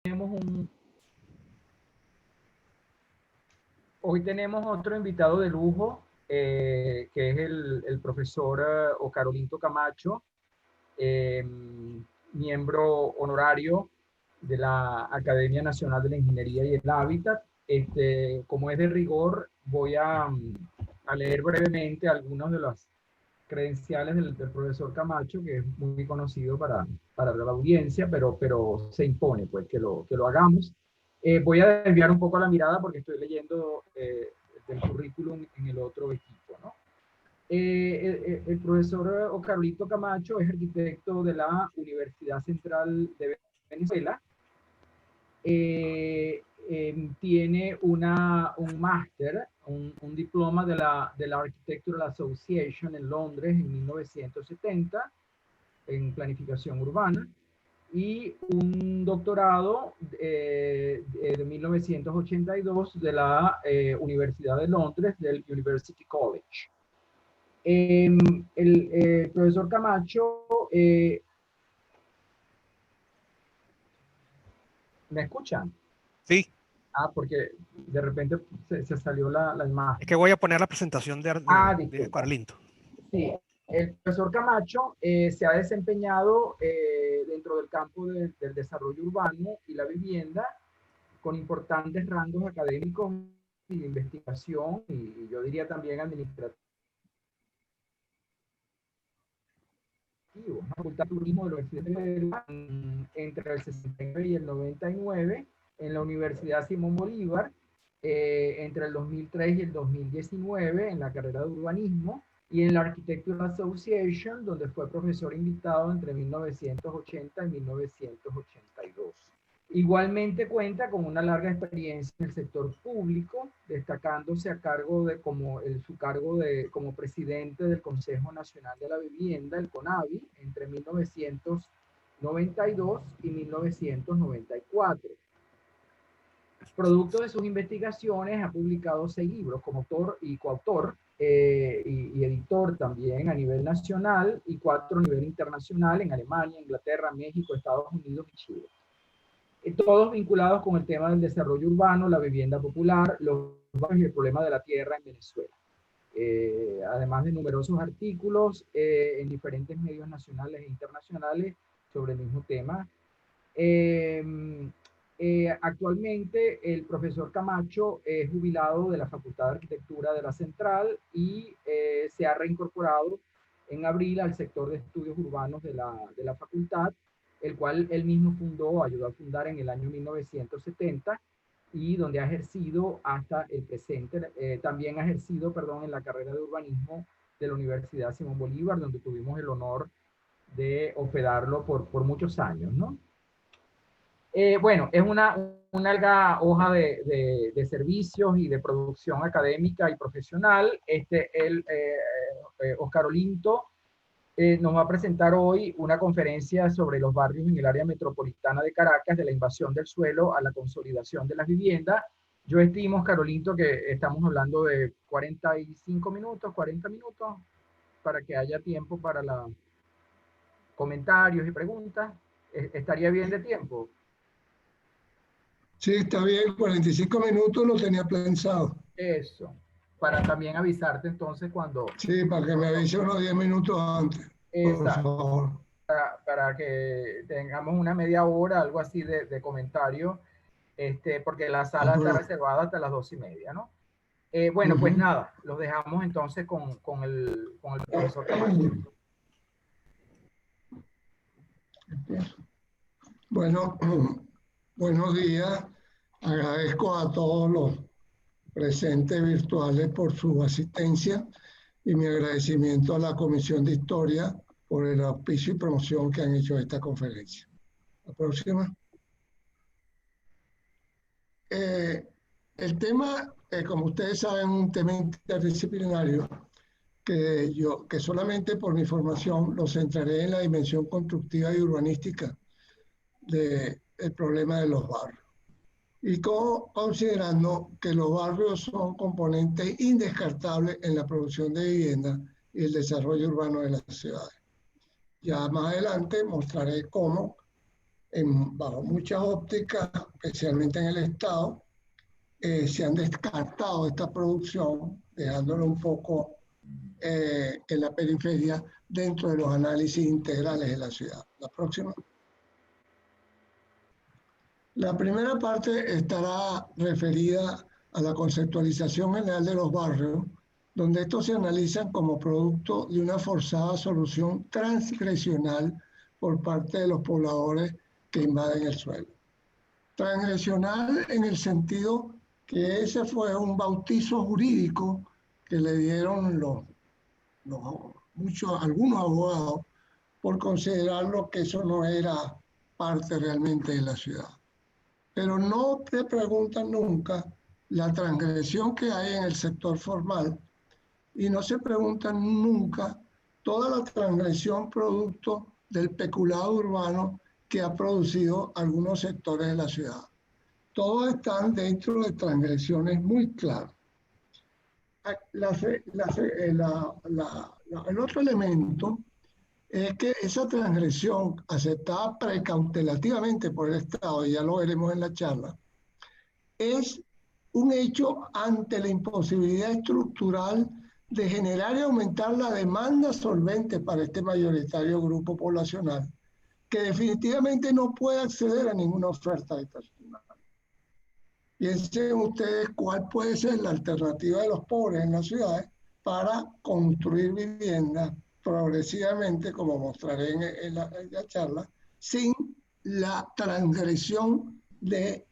tenemos hoy tenemos otro invitado de lujo, que es el profesor Ocarolinto Camacho, eh, miembro honorario de la Academia Nacional de la Ingeniería y el Hábitat. Como es de rigor, voy a leer brevemente algunos de las credenciales del profesor Camacho, que es muy conocido para la audiencia, pero se impone pues que lo hagamos. Voy a desviar un poco la mirada porque estoy leyendo del currículum en el otro equipo, ¿no? El profesor Ocarlito Camacho es arquitecto de la Universidad Central de Venezuela. Tiene un máster, un diploma de la Architectural Association en Londres en 1970 en planificación urbana y un doctorado de 1982 de la Universidad de Londres, del University College. El profesor Camacho, ¿me escuchan? Sí. Ah, porque de repente se salió la imagen. Es que voy a poner la presentación de Disculpa. Carlinto. Sí, el profesor Camacho se ha desempeñado dentro del campo del desarrollo urbano y la vivienda con importantes rangos académicos y de investigación y yo diría también administrativos. La Facultad de Turismo de la Universidad de Venezuela entre el 69 y el 99, en la Universidad Simón Bolívar entre el 2003 y el 2019 en la carrera de urbanismo y en la Architectural Association, donde fue profesor invitado entre 1980 y 1982. Igualmente cuenta con una larga experiencia en el sector público, destacándose a cargo de su cargo como presidente del Consejo Nacional de la Vivienda, el CONAVI, entre 1992 y 1994. Producto de sus investigaciones, ha publicado 6 libros como autor y coautor y editor también a nivel nacional y 4 a nivel internacional en Alemania, Inglaterra, México, Estados Unidos y Chile. Todos vinculados con el tema del desarrollo urbano, la vivienda popular, los barrios y el problema de la tierra en Venezuela. Además de numerosos artículos en diferentes medios nacionales e internacionales sobre el mismo tema. Actualmente el profesor Camacho es jubilado de la Facultad de Arquitectura de la Central y se ha reincorporado en abril al sector de estudios urbanos de la facultad, el cual él mismo ayudó a fundar en el año 1970 y donde ha ejercido hasta el presente. También ha ejercido, en la carrera de urbanismo de la Universidad Simón Bolívar, donde tuvimos el honor de hospedarlo por muchos años, ¿no? Bueno, es una larga hoja de servicios y de producción académica y profesional. Oscar Olinto nos va a presentar hoy una conferencia sobre los barrios en el área metropolitana de Caracas, de la invasión del suelo a la consolidación de las viviendas. Yo estimo, Oscar Olinto, que estamos hablando de 45 minutos, 40 minutos, para que haya tiempo para los comentarios y preguntas. ¿Estaría bien de tiempo? Sí, está bien, 45 minutos lo tenía pensado. Eso, para también avisarte entonces cuando... Sí, para que me avise unos 10 minutos antes, por favor. Para que tengamos una media hora, algo así de comentario, porque la sala está reservada hasta las 2:30, ¿no? Bueno, pues nada, los dejamos entonces con el profesor Camacho. Bueno, buenos días. Agradezco a todos los presentes virtuales por su asistencia y mi agradecimiento a la Comisión de Historia por el auspicio y promoción que han hecho de esta conferencia. La próxima. El tema, como ustedes saben, es un tema interdisciplinario que solamente por mi formación lo centraré en la dimensión constructiva y urbanística del problema de los barrios. Y considerando que los barrios son componentes indescartables en la producción de vivienda y el desarrollo urbano de las ciudades. Ya más adelante mostraré cómo bajo muchas ópticas, especialmente en el Estado, se han descartado esta producción, dejándolo un poco en la periferia dentro de los análisis integrales de la ciudad. La próxima. La primera parte estará referida a la conceptualización general de los barrios, donde estos se analizan como producto de una forzada solución transgresional por parte de los pobladores que invaden el suelo. Transgresional en el sentido que ese fue un bautizo jurídico que le dieron algunos abogados por considerarlo que eso no era parte realmente de la ciudad. Pero no te preguntan nunca la transgresión que hay en el sector formal y no se preguntan nunca toda la transgresión producto del peculado urbano que ha producido algunos sectores de la ciudad. Todos están dentro de transgresiones muy claras. El otro elemento es que esa transgresión aceptada precautelativamente por el Estado, y ya lo veremos en la charla, es un hecho ante la imposibilidad estructural de generar y aumentar la demanda solvente para este mayoritario grupo poblacional, que definitivamente no puede acceder a ninguna oferta habitacional. Piensen ustedes cuál puede ser la alternativa de los pobres en las ciudades para construir viviendas progresivamente, como mostraré en la charla, sin la transgresión de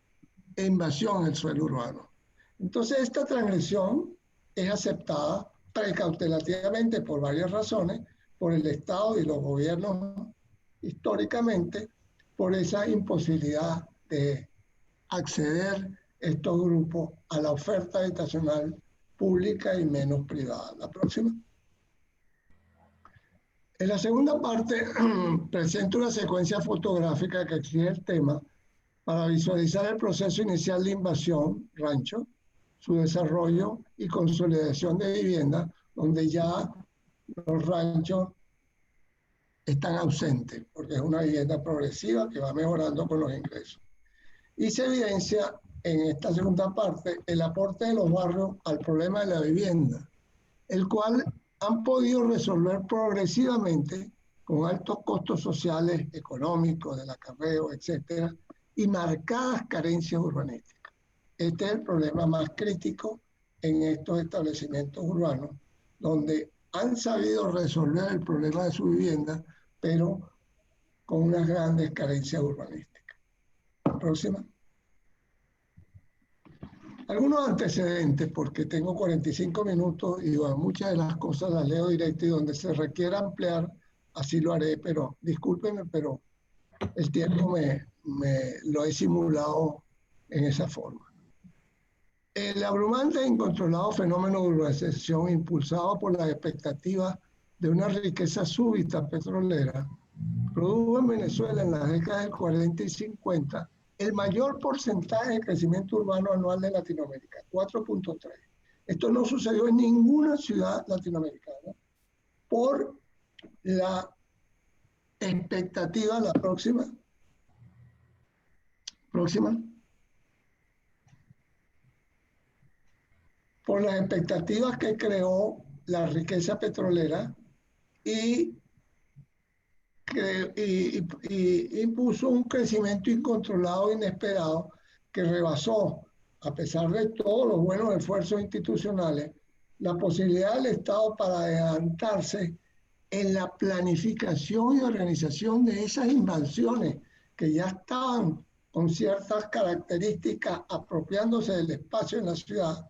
invasión del suelo urbano. Entonces, esta transgresión es aceptada precautelativamente por varias razones, por el Estado y los gobiernos históricamente, por esa imposibilidad de acceder estos grupos a la oferta habitacional pública y menos privada. La próxima. En la segunda parte presento una secuencia fotográfica que exige el tema para visualizar el proceso inicial de invasión, rancho, su desarrollo y consolidación de vivienda, donde ya los ranchos están ausentes, porque es una vivienda progresiva que va mejorando con los ingresos. Y se evidencia en esta segunda parte el aporte de los barrios al problema de la vivienda, el cual han podido resolver progresivamente con altos costos sociales, económicos, del acarreo, etcétera, y marcadas carencias urbanísticas. Este es el problema más crítico en estos establecimientos urbanos, donde han sabido resolver el problema de su vivienda, pero con unas grandes carencias urbanísticas. Próxima. Algunos antecedentes, porque tengo 45 minutos y muchas de las cosas las leo directo y donde se requiera ampliar, así lo haré, pero discúlpenme, pero el tiempo lo he simulado en esa forma. El abrumante e incontrolado fenómeno de urbanización impulsado por las expectativas de una riqueza súbita petrolera produjo en Venezuela en las décadas del 40 y 50 el mayor porcentaje de crecimiento urbano anual de Latinoamérica, 4.3. Esto no sucedió en ninguna ciudad latinoamericana por la expectativa, la próxima, por las expectativas que creó la riqueza petrolera y impuso un crecimiento incontrolado e inesperado que rebasó, a pesar de todos los buenos esfuerzos institucionales, la posibilidad del Estado para adelantarse en la planificación y organización de esas invasiones que ya estaban con ciertas características apropiándose del espacio en la ciudad,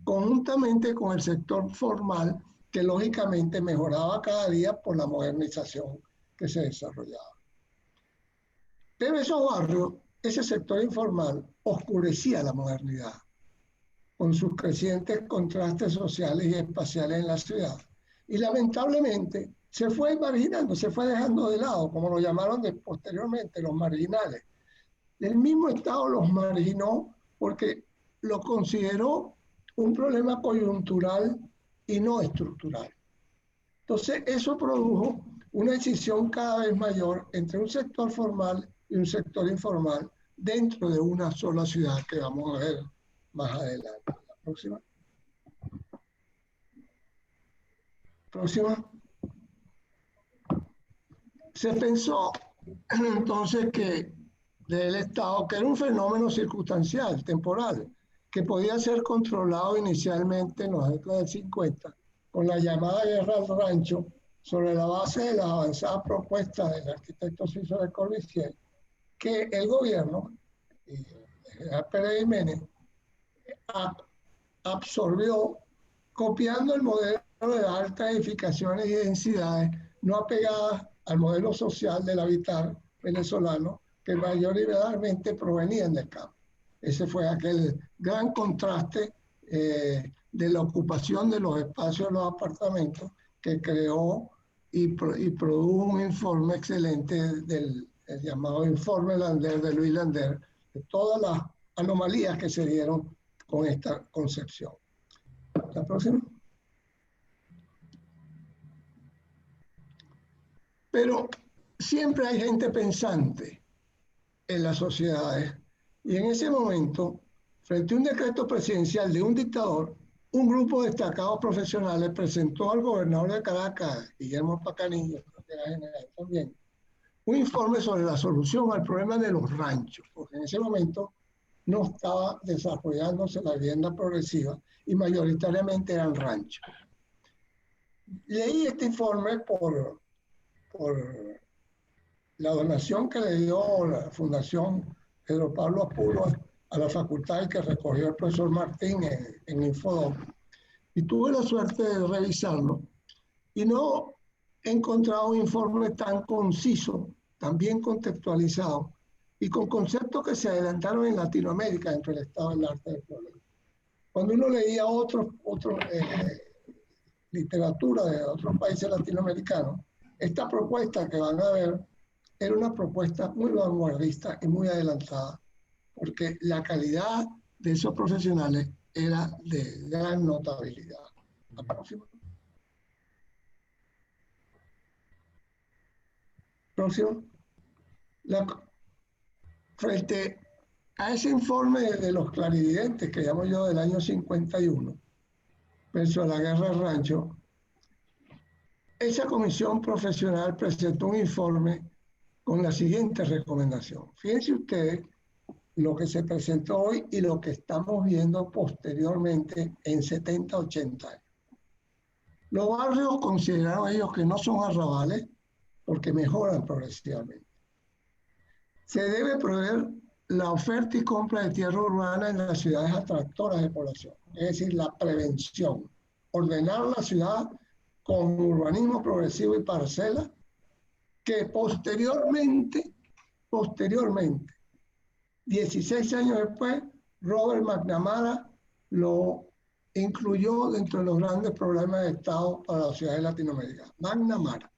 conjuntamente con el sector formal que lógicamente mejoraba cada día por la modernización que se desarrollaba. Pero esos barrios, ese sector informal, oscurecía la modernidad, con sus crecientes contrastes sociales y espaciales en la ciudad. Y lamentablemente se fue marginando, se fue dejando de lado, como lo llamaron posteriormente, los marginales. El mismo Estado los marginó porque lo consideró un problema coyuntural y no estructural. Entonces, eso produjo una decisión cada vez mayor entre un sector formal y un sector informal dentro de una sola ciudad que vamos a ver más adelante. La próxima. Próxima. Se pensó entonces que del Estado, que era un fenómeno circunstancial, temporal, que podía ser controlado inicialmente en los décadas del 50 con la llamada guerra al rancho, sobre la base de las avanzadas propuestas del arquitecto suizo Le Corbusier, que el gobierno, Pérez Jiménez, absorbió copiando el modelo de altas edificaciones y densidades no apegadas al modelo social del habitar venezolano que mayoritariamente provenían del campo. Ese fue aquel gran contraste de la ocupación de los espacios de los apartamentos que creó y produjo un informe excelente del llamado informe Lander de Luis Lander, de todas las anomalías que se dieron con esta concepción. La próxima. Pero siempre hay gente pensante en las sociedades y en ese momento, frente a un decreto presidencial de un dictador, un grupo de destacados profesionales presentó al gobernador de Caracas, Guillermo Pacanillo, que era general también, un informe sobre la solución al problema de los ranchos, porque en ese momento no estaba desarrollándose la vivienda progresiva y mayoritariamente eran ranchos. Leí este informe por la donación que le dio la Fundación Pedro Pablo Apuro a la facultad y que recogió el profesor Martín en Infodoc. Y tuve la suerte de revisarlo y no he encontrado un informe tan conciso, tan bien contextualizado y con conceptos que se adelantaron en Latinoamérica dentro del estado del arte del problema. Cuando uno leía literatura de otros países latinoamericanos, esta propuesta que van a ver era una propuesta muy vanguardista y muy adelantada, porque la calidad de esos profesionales era de gran notabilidad. La próxima. Próximo. Frente a ese informe de los clarividentes que llamo yo del año 51, verso a la guerra del rancho, esa comisión profesional presentó un informe con la siguiente recomendación. Fíjense ustedes lo que se presentó hoy y lo que estamos viendo posteriormente en 70, 80 años. Los barrios consideraron ellos que no son arrabales porque mejoran progresivamente. Se debe proveer la oferta y compra de tierra urbana en las ciudades atractoras de población, es decir, la prevención, ordenar la ciudad con urbanismo progresivo y parcela, que posteriormente, 16 años después, Robert McNamara lo incluyó dentro de los grandes problemas de Estado para las ciudades latinoamericanas. McNamara.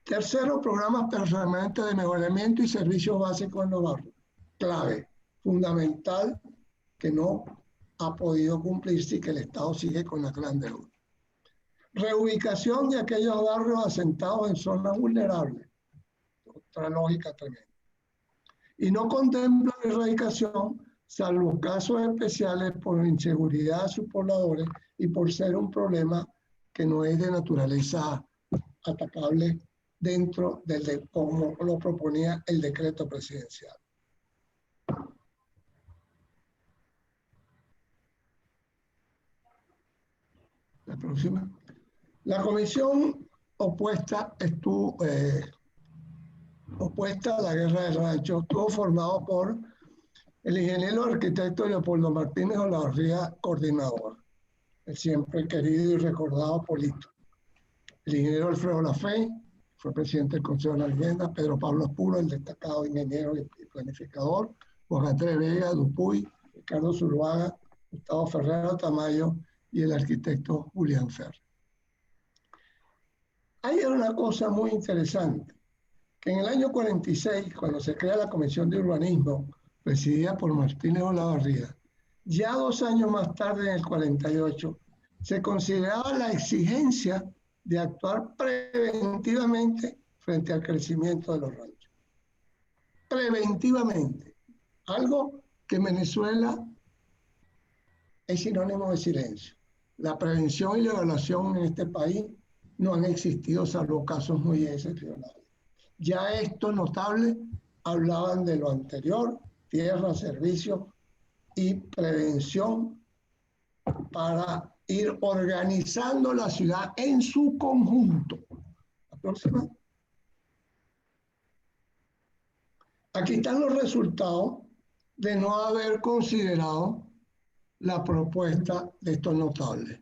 Tercero, programas permanentes de mejoramiento y servicios básicos en los barrios. Clave, fundamental, que no ha podido cumplirse y que el Estado sigue con la gran deuda. Reubicación de aquellos barrios asentados en zonas vulnerables. Otra lógica tremenda. Y no contempla la erradicación, salvo casos especiales por inseguridad de sus pobladores y por ser un problema que no es de naturaleza atacable dentro del como lo proponía el decreto presidencial. La próxima. La comisión opuesta a la guerra del rancho estuvo formado por el ingeniero arquitecto Leopoldo Martínez Olavarría, coordinador, el siempre querido y recordado Polito. El ingeniero Alfredo Lafey, fue presidente del Consejo de la Vivienda, Pedro Pablo Apuro, el destacado ingeniero y planificador, Juan Andrés Vega, Dupuy, Ricardo Zuluaga, Gustavo Ferrero Tamayo y el arquitecto Julián Ferrer. Hay una cosa muy interesante, que en el año 46, cuando se crea la Comisión de Urbanismo, presidida por Martínez Olavarría, ya 2 años más tarde, en el 48, se consideraba la exigencia de actuar preventivamente frente al crecimiento de los ranchos. preventivamente, algo que en Venezuela es sinónimo de silencio. La prevención y la evaluación en este país no han existido salvo casos muy excepcionales. Ya estos notables hablaban de lo anterior, tierra, servicio y prevención para ir organizando la ciudad en su conjunto. La próxima. Aquí están los resultados de no haber considerado la propuesta de estos notables.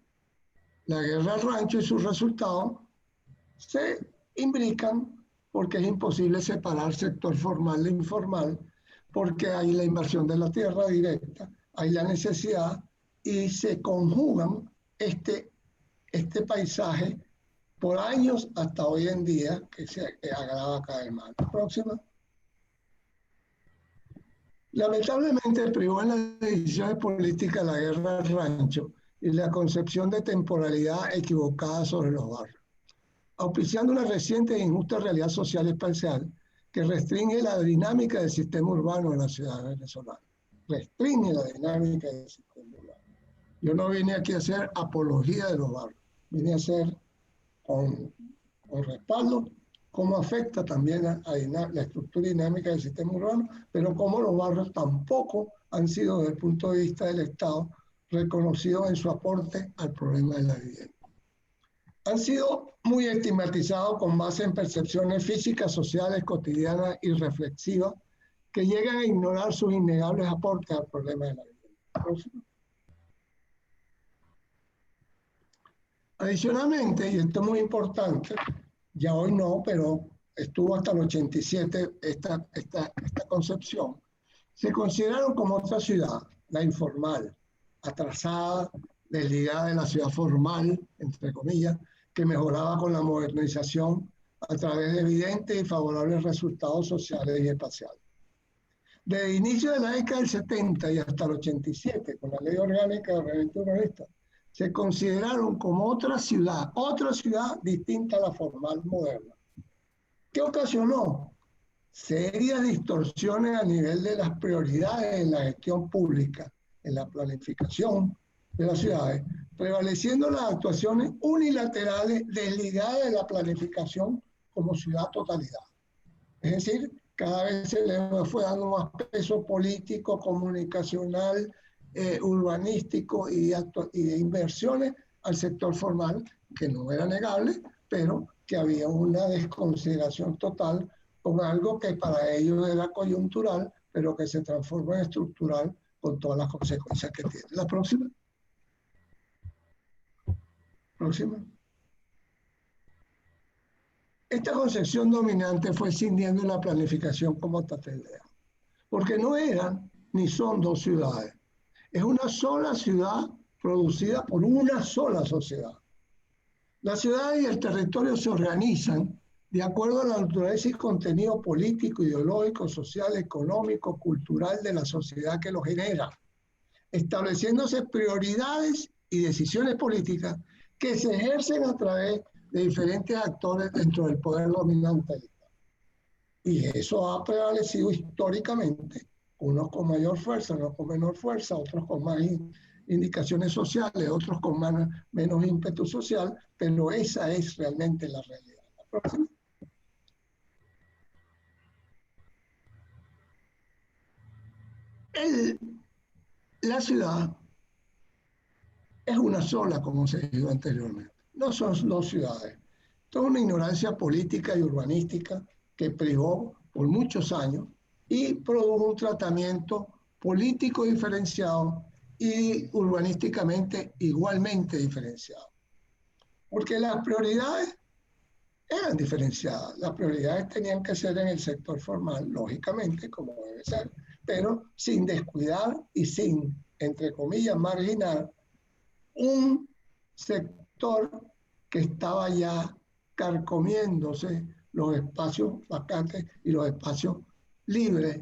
La guerra al rancho y sus resultados se imbrican porque es imposible separar sector formal de informal, porque hay la invasión de la tierra directa, hay la necesidad y se conjugan este paisaje por años hasta hoy en día que se agrava cada vez más. Próxima. Lamentablemente privó en las decisiones políticas la guerra al rancho y la concepción de temporalidad equivocada sobre los barrios, auspiciando una reciente e injusta realidad social espacial que restringe la dinámica del sistema urbano de la ciudad venezolana. Restringe la dinámica del sistema urbano. Yo no vine aquí a hacer apología de los barrios, vine a hacer con respaldo cómo afecta también a la estructura dinámica del sistema urbano, pero cómo los barrios tampoco han sido, desde el punto de vista del Estado, reconocidos en su aporte al problema de la vivienda. Han sido muy estigmatizados con base en percepciones físicas, sociales, cotidianas y reflexivas que llegan a ignorar sus innegables aportes al problema de la vivienda. Adicionalmente, y esto es muy importante, ya hoy no, pero estuvo hasta el 87 esta concepción, se consideraron como otra ciudad, la informal, atrasada, desligada de la ciudad formal, entre comillas, que mejoraba con la modernización a través de evidentes y favorables resultados sociales y espaciales. Desde el inicio de la década del 70 y hasta el 87, con la Ley Orgánica de Ordenamiento Urbanístico, se consideraron como otra ciudad distinta a la formal moderna. ¿Qué ocasionó? Serias distorsiones a nivel de las prioridades en la gestión pública, en la planificación de las ciudades, prevaleciendo las actuaciones unilaterales desligadas de la planificación como ciudad totalidad. Es decir, cada vez se le fue dando más peso político, comunicacional, urbanístico y de inversiones al sector formal, que no era negable, pero que había una desconsideración total con algo que para ellos era coyuntural, pero que se transforma en estructural con todas las consecuencias que tiene. La próxima. Próxima. Esta concepción dominante fue escindiendo la planificación como tatildea, porque no eran ni son dos ciudades. Es una sola ciudad producida por una sola sociedad. La ciudad y el territorio se organizan de acuerdo a la naturaleza y contenido político, ideológico, social, económico, cultural de la sociedad que lo genera, estableciéndose prioridades y decisiones políticas que se ejercen a través de diferentes actores dentro del poder dominante. Y eso ha prevalecido históricamente, unos con mayor fuerza, unos con menor fuerza, otros con más indicaciones sociales, otros con menos ímpetu social, pero esa es realmente la realidad. La próxima. La ciudad es una sola, como se dijo anteriormente. No son dos ciudades. Esto es una ignorancia política y urbanística que privó por muchos años y produjo un tratamiento político diferenciado y urbanísticamente igualmente diferenciado. Porque las prioridades eran diferenciadas. Las prioridades tenían que ser en el sector formal, lógicamente, como debe ser, pero sin descuidar y sin, entre comillas, marginar un sector que estaba ya carcomiéndose los espacios vacantes y los espacios libres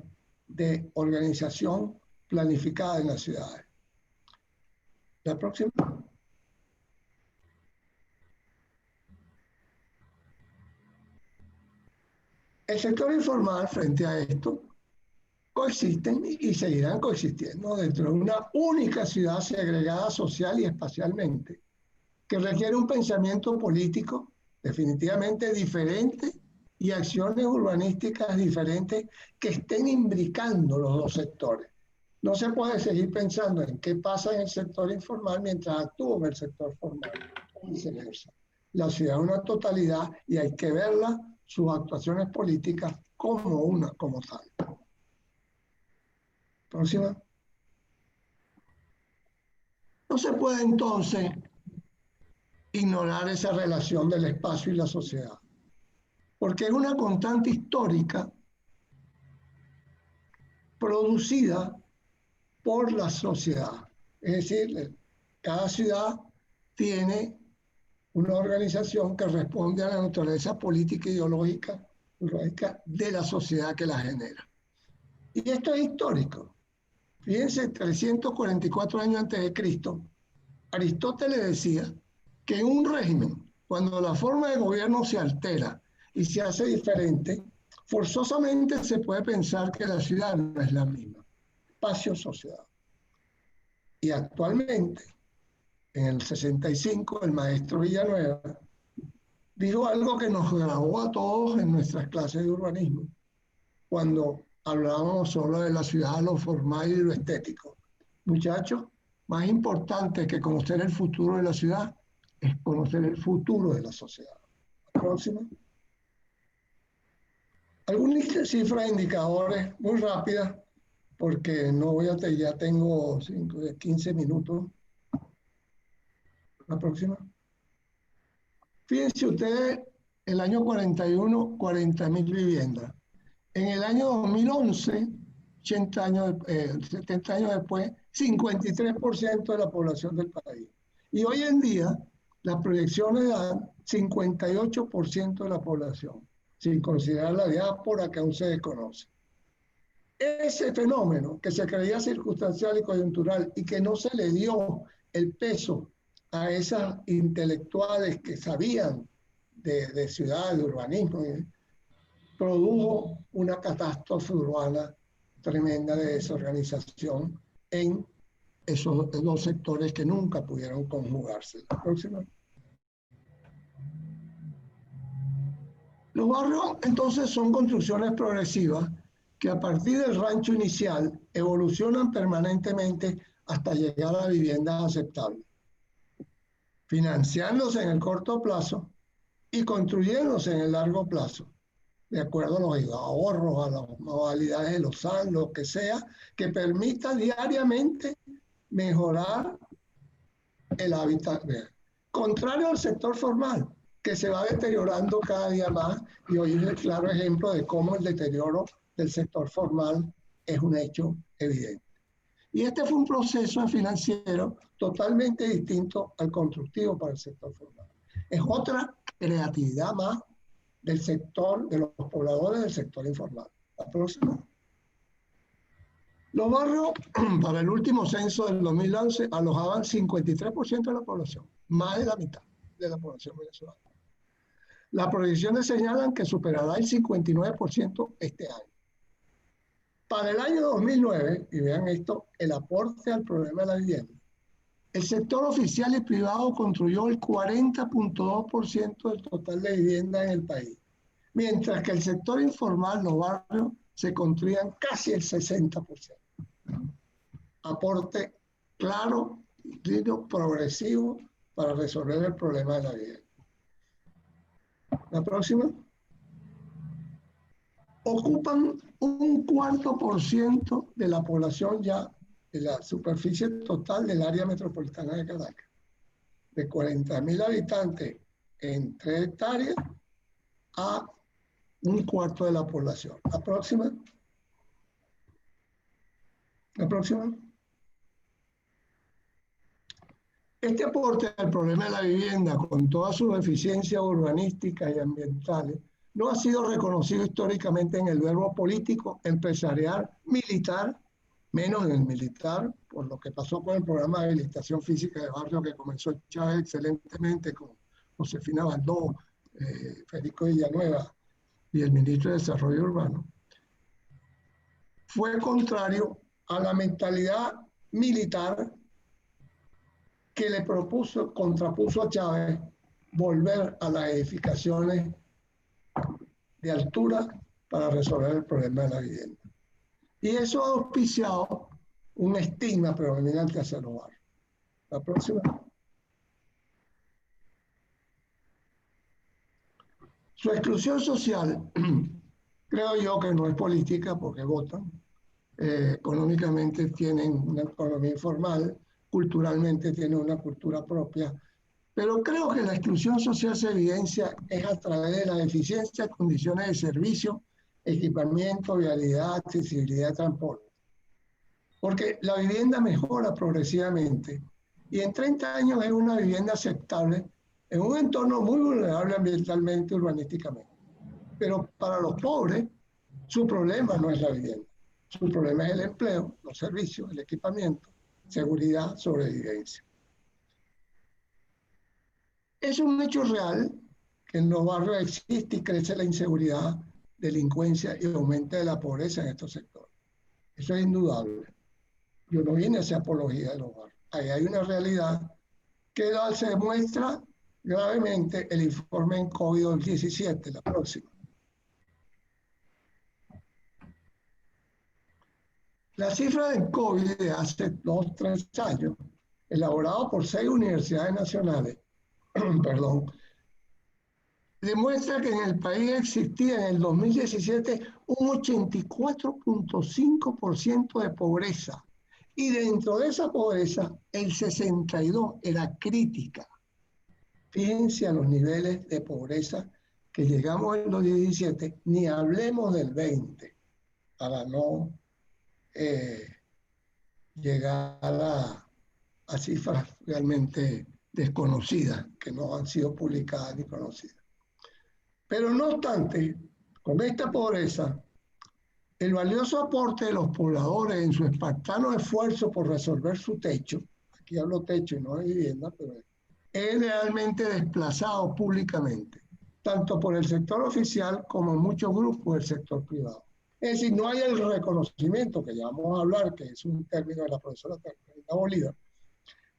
de organización planificada en las ciudades. La próxima. El sector informal, frente a esto, coexisten y seguirán coexistiendo dentro de una única ciudad segregada social y espacialmente, que requiere un pensamiento político definitivamente diferente y acciones urbanísticas diferentes que estén imbricando los dos sectores. No se puede seguir pensando en qué pasa en el sector informal mientras actúa en el sector formal, o viceversa. La ciudad es una totalidad y hay que verla, sus actuaciones políticas, como tal. Próxima. No se puede entonces ignorar esa relación del espacio y la sociedad, porque es una constante histórica producida por la sociedad. Es decir, cada ciudad tiene una organización que responde a la naturaleza política e ideológica de la sociedad que la genera. Y esto es histórico. Fíjense, 344 años antes de Cristo, Aristóteles decía que en un régimen, cuando la forma de gobierno se altera y se hace diferente, forzosamente se puede pensar que la ciudad no es la misma. Espacio-sociedad. Y actualmente, en el 65, el maestro Villanueva dijo algo que nos grabó a todos en nuestras clases de urbanismo, cuando hablábamos solo de la ciudad, lo formal y lo estético. Muchachos, más importante que conocer el futuro de la ciudad es conocer el futuro de la sociedad. Próxima. Algunas cifras, indicadores muy rápidas, porque no voy a ya tengo 15 minutos. La próxima. Fíjense ustedes, el año 41, 40.000 viviendas. En el año 2011, 70 años después, 53% de la población del país. Y hoy en día, las proyecciones dan 58% de la población, sin considerar la diáspora que aún se desconoce. Ese fenómeno que se creía circunstancial y coyuntural y que no se le dio el peso a esas intelectuales que sabían de ciudad, de urbanismo, produjo una catástrofe urbana tremenda de desorganización en esos dos sectores que nunca pudieron conjugarse. La próxima. Los barrios, entonces, son construcciones progresivas que a partir del rancho inicial evolucionan permanentemente hasta llegar a viviendas aceptables, financiándose en el corto plazo y construyéndose en el largo plazo, de acuerdo a los ahorros, a las modalidades de los SAN, lo que sea, que permita diariamente mejorar el hábitat. Contrario al sector formal, que se va deteriorando cada día más, y hoy es el claro ejemplo de cómo el deterioro del sector formal es un hecho evidente. Y este fue un proceso financiero totalmente distinto al constructivo para el sector formal. Es otra creatividad más del sector, de los pobladores del sector informal. La próxima. Los barrios, para el último censo del 2011, alojaban 53% de la población, más de la mitad de la población venezolana. Las proyecciones señalan que superará el 59% este año. Para el año 2009, y vean esto, el aporte al problema de la vivienda, el sector oficial y privado construyó el 40.2% del total de vivienda en el país, mientras que el sector informal, los barrios, se construían casi el 60%. Aporte claro, progresivo para resolver el problema de la vivienda. La próxima. Ocupan un 4% de la población ya, de la superficie total del área metropolitana de Caracas. De 40.000 habitantes en 3 hectáreas a un cuarto de la población. La próxima. La próxima. Este aporte al problema de la vivienda, con todas sus deficiencias urbanísticas y ambientales, no ha sido reconocido históricamente en el verbo político, empresarial, militar, menos en el militar, por lo que pasó con el programa de habilitación física de barrio que comenzó Chávez excelentemente con Josefina Baldó, Federico Villanueva y el ministro de Desarrollo Urbano. fue contrario a la mentalidad militar que le contrapuso a Chávez volver a las edificaciones de altura para resolver el problema de la vivienda. Y eso ha auspiciado un estigma predominante hacia los barrios. La próxima. Su exclusión social, creo yo que no es política porque votan, económicamente tienen una economía informal, culturalmente tienen una cultura propia, pero creo que la exclusión social se evidencia es a través de la deficiencia de condiciones de servicio, equipamiento, vialidad, accesibilidad de transporte. Porque la vivienda mejora progresivamente y en 30 años es una vivienda aceptable en un entorno muy vulnerable ambientalmente, urbanísticamente. Pero para los pobres, su problema no es la vivienda. Su problema es el empleo, los servicios, el equipamiento, seguridad, sobrevivencia. Es un hecho real que en los barrios existe y crece la inseguridad, delincuencia y aumento la pobreza en estos sectores. Eso es indudable. Yo no vine a hacer apología de los barrios. Ahí hay una realidad que se demuestra gravemente el informe en COVID-17, la próxima. La cifra del COVID de hace 2-3 años, elaborado por 6 universidades nacionales, perdón, demuestra que en el país existía en el 2017 un 84.5% de pobreza. Y dentro de esa pobreza, el 62% era crítica. Fíjense a los niveles de pobreza que llegamos en los 17, ni hablemos del 20, para no llegar a cifras realmente desconocidas, que no han sido publicadas ni conocidas. Pero no obstante, con esta pobreza, el valioso aporte de los pobladores en su espartano esfuerzo por resolver su techo, aquí hablo techo y no de vivienda, pero es realmente desplazado públicamente, tanto por el sector oficial como en muchos grupos del sector privado. Es decir, no hay el reconocimiento, que ya vamos a hablar, que es un término de la profesora Carolina Bolívar,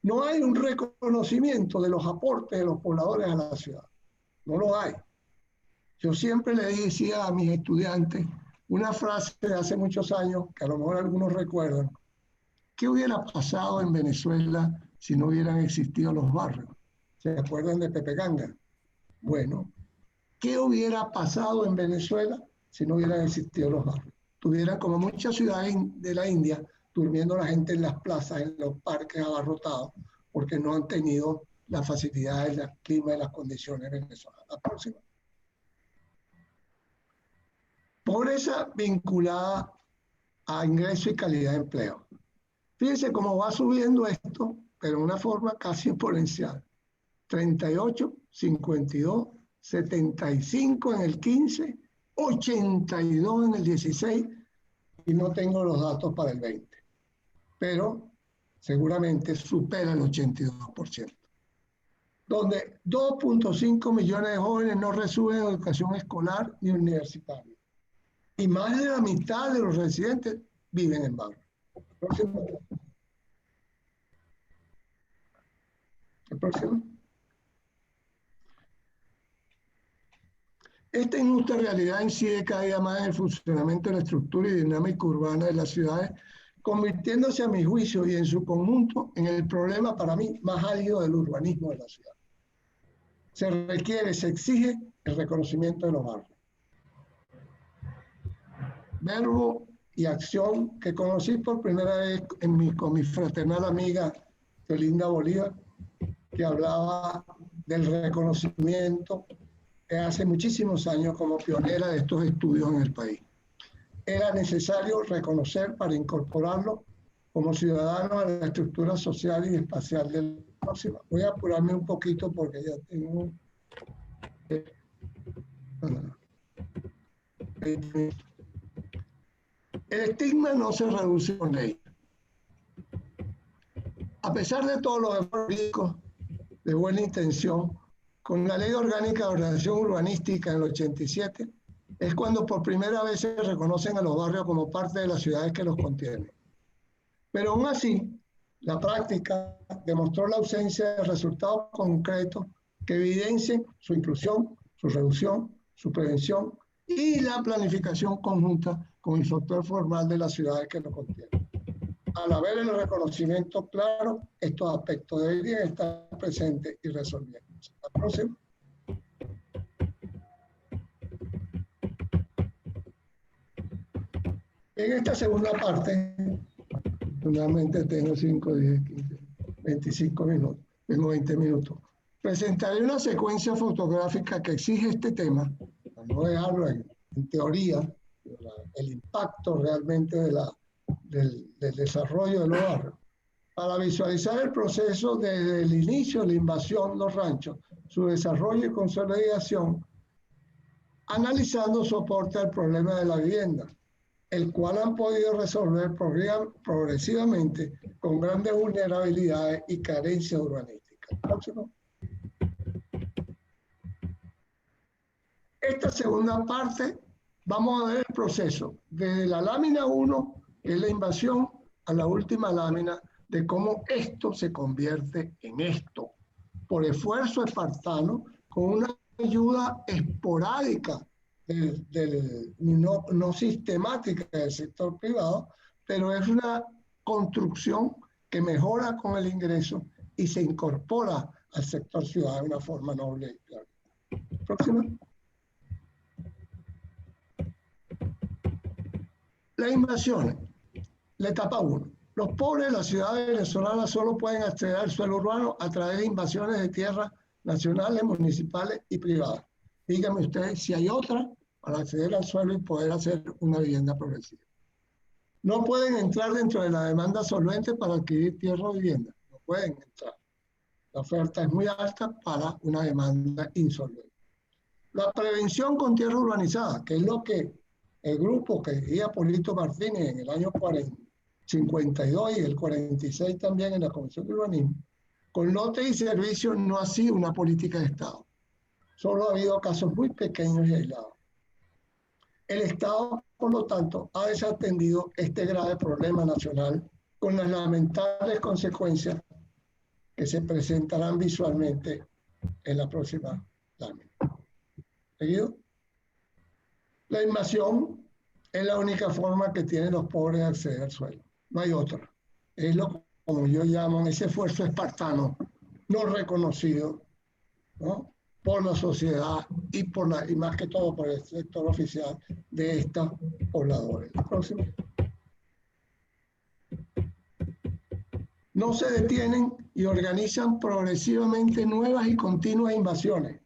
no hay un reconocimiento de los aportes de los pobladores a la ciudad. No lo hay. Yo siempre le decía a mis estudiantes una frase de hace muchos años, que a lo mejor algunos recuerdan. ¿Qué hubiera pasado en Venezuela si no hubieran existido los barrios? ¿Se acuerdan de Pepe Ganga? Bueno, ¿qué hubiera pasado en Venezuela si no hubieran existido los barrios? Tuvieran, como muchas ciudades de la India, durmiendo la gente en las plazas, en los parques abarrotados, porque no han tenido las facilidades, el clima y las condiciones venezolanas. La próxima. Pobreza vinculada a ingreso y calidad de empleo. Fíjense cómo va subiendo esto, pero de una forma casi exponencial. 38, 52, 75 en el 15, 82 en el 16 y no tengo los datos para el 20. Pero seguramente supera el 82%. Donde 2.5 millones de jóvenes no reciben educación escolar ni universitaria. Y más de la mitad de los residentes viven en barrios. El próximo. Esta injusta realidad incide cada día más en el funcionamiento de la estructura y dinámica urbana de las ciudades, convirtiéndose a mi juicio y en su conjunto en el problema para mí más álgido del urbanismo de la ciudad. Se requiere, se exige el reconocimiento de los barrios. Verbo y acción que conocí por primera vez con mi fraternal amiga Yolinda Bolívar, que hablaba del reconocimiento hace muchísimos años como pionera de estos estudios en el país. Era necesario reconocer para incorporarlo como ciudadanos a la estructura social y espacial del próximo. Voy a apurarme un poquito porque ya tengo... El estigma no se reduce con ley. A pesar de todos los esfuerzos de buena intención, con la Ley Orgánica de Ordenación Urbanística en el 87, es cuando por primera vez se reconocen a los barrios como parte de las ciudades que los contienen. Pero aún así, la práctica demostró la ausencia de resultados concretos que evidencien su inclusión, su reducción, su prevención y la planificación conjunta con el factor formal de las ciudades que lo contienen. Al haber el reconocimiento claro, estos aspectos deberían estar presentes y resolviéndose. La próxima. En esta segunda parte, finalmente tengo 5, 10, 15, 25 minutos, tengo 20 minutos. Presentaré una secuencia fotográfica que exige este tema, para no dejarlo en teoría, el impacto realmente del desarrollo de los barrios, para visualizar el proceso desde el inicio de la invasión de los ranchos, su desarrollo y consolidación, analizando su aporte al problema de la vivienda, el cual han podido resolver progresivamente con grandes vulnerabilidades y carencias urbanísticas. Próximo. Esta segunda parte, vamos a ver el proceso desde la lámina 1, que es la invasión, a la última lámina, de cómo esto se convierte en esto, por esfuerzo espartano, con una ayuda esporádica no sistemática del sector privado, pero es una construcción que mejora con el ingreso y se incorpora al sector ciudadano de una forma noble. Próxima. Las invasiones. La etapa 1. Los pobres de las ciudades venezolanas solo pueden acceder al suelo urbano a través de invasiones de tierras nacionales, municipales y privadas. Díganme ustedes si hay otra para acceder al suelo y poder hacer una vivienda progresiva. No pueden entrar dentro de la demanda solvente para adquirir tierra o vivienda. No pueden entrar. La oferta es muy alta para una demanda insolvente. La prevención con tierra urbanizada, que es lo que el grupo que guía Polito Martínez en el año 52 y el 46 también en la Comisión de Urbanismo, con lotes y servicios no ha sido una política de Estado. Solo ha habido casos muy pequeños y aislados. El Estado, por lo tanto, ha desatendido este grave problema nacional con las lamentables consecuencias que se presentarán visualmente en la próxima lámina. ¿Seguido? La invasión es la única forma que tienen los pobres de acceder al suelo. No hay otra. Es lo como yo llamo ese esfuerzo espartano no reconocido, ¿no?, por la sociedad y más que todo por el sector oficial de estos pobladores. Próximo. No se detienen y organizan progresivamente nuevas y continuas invasiones,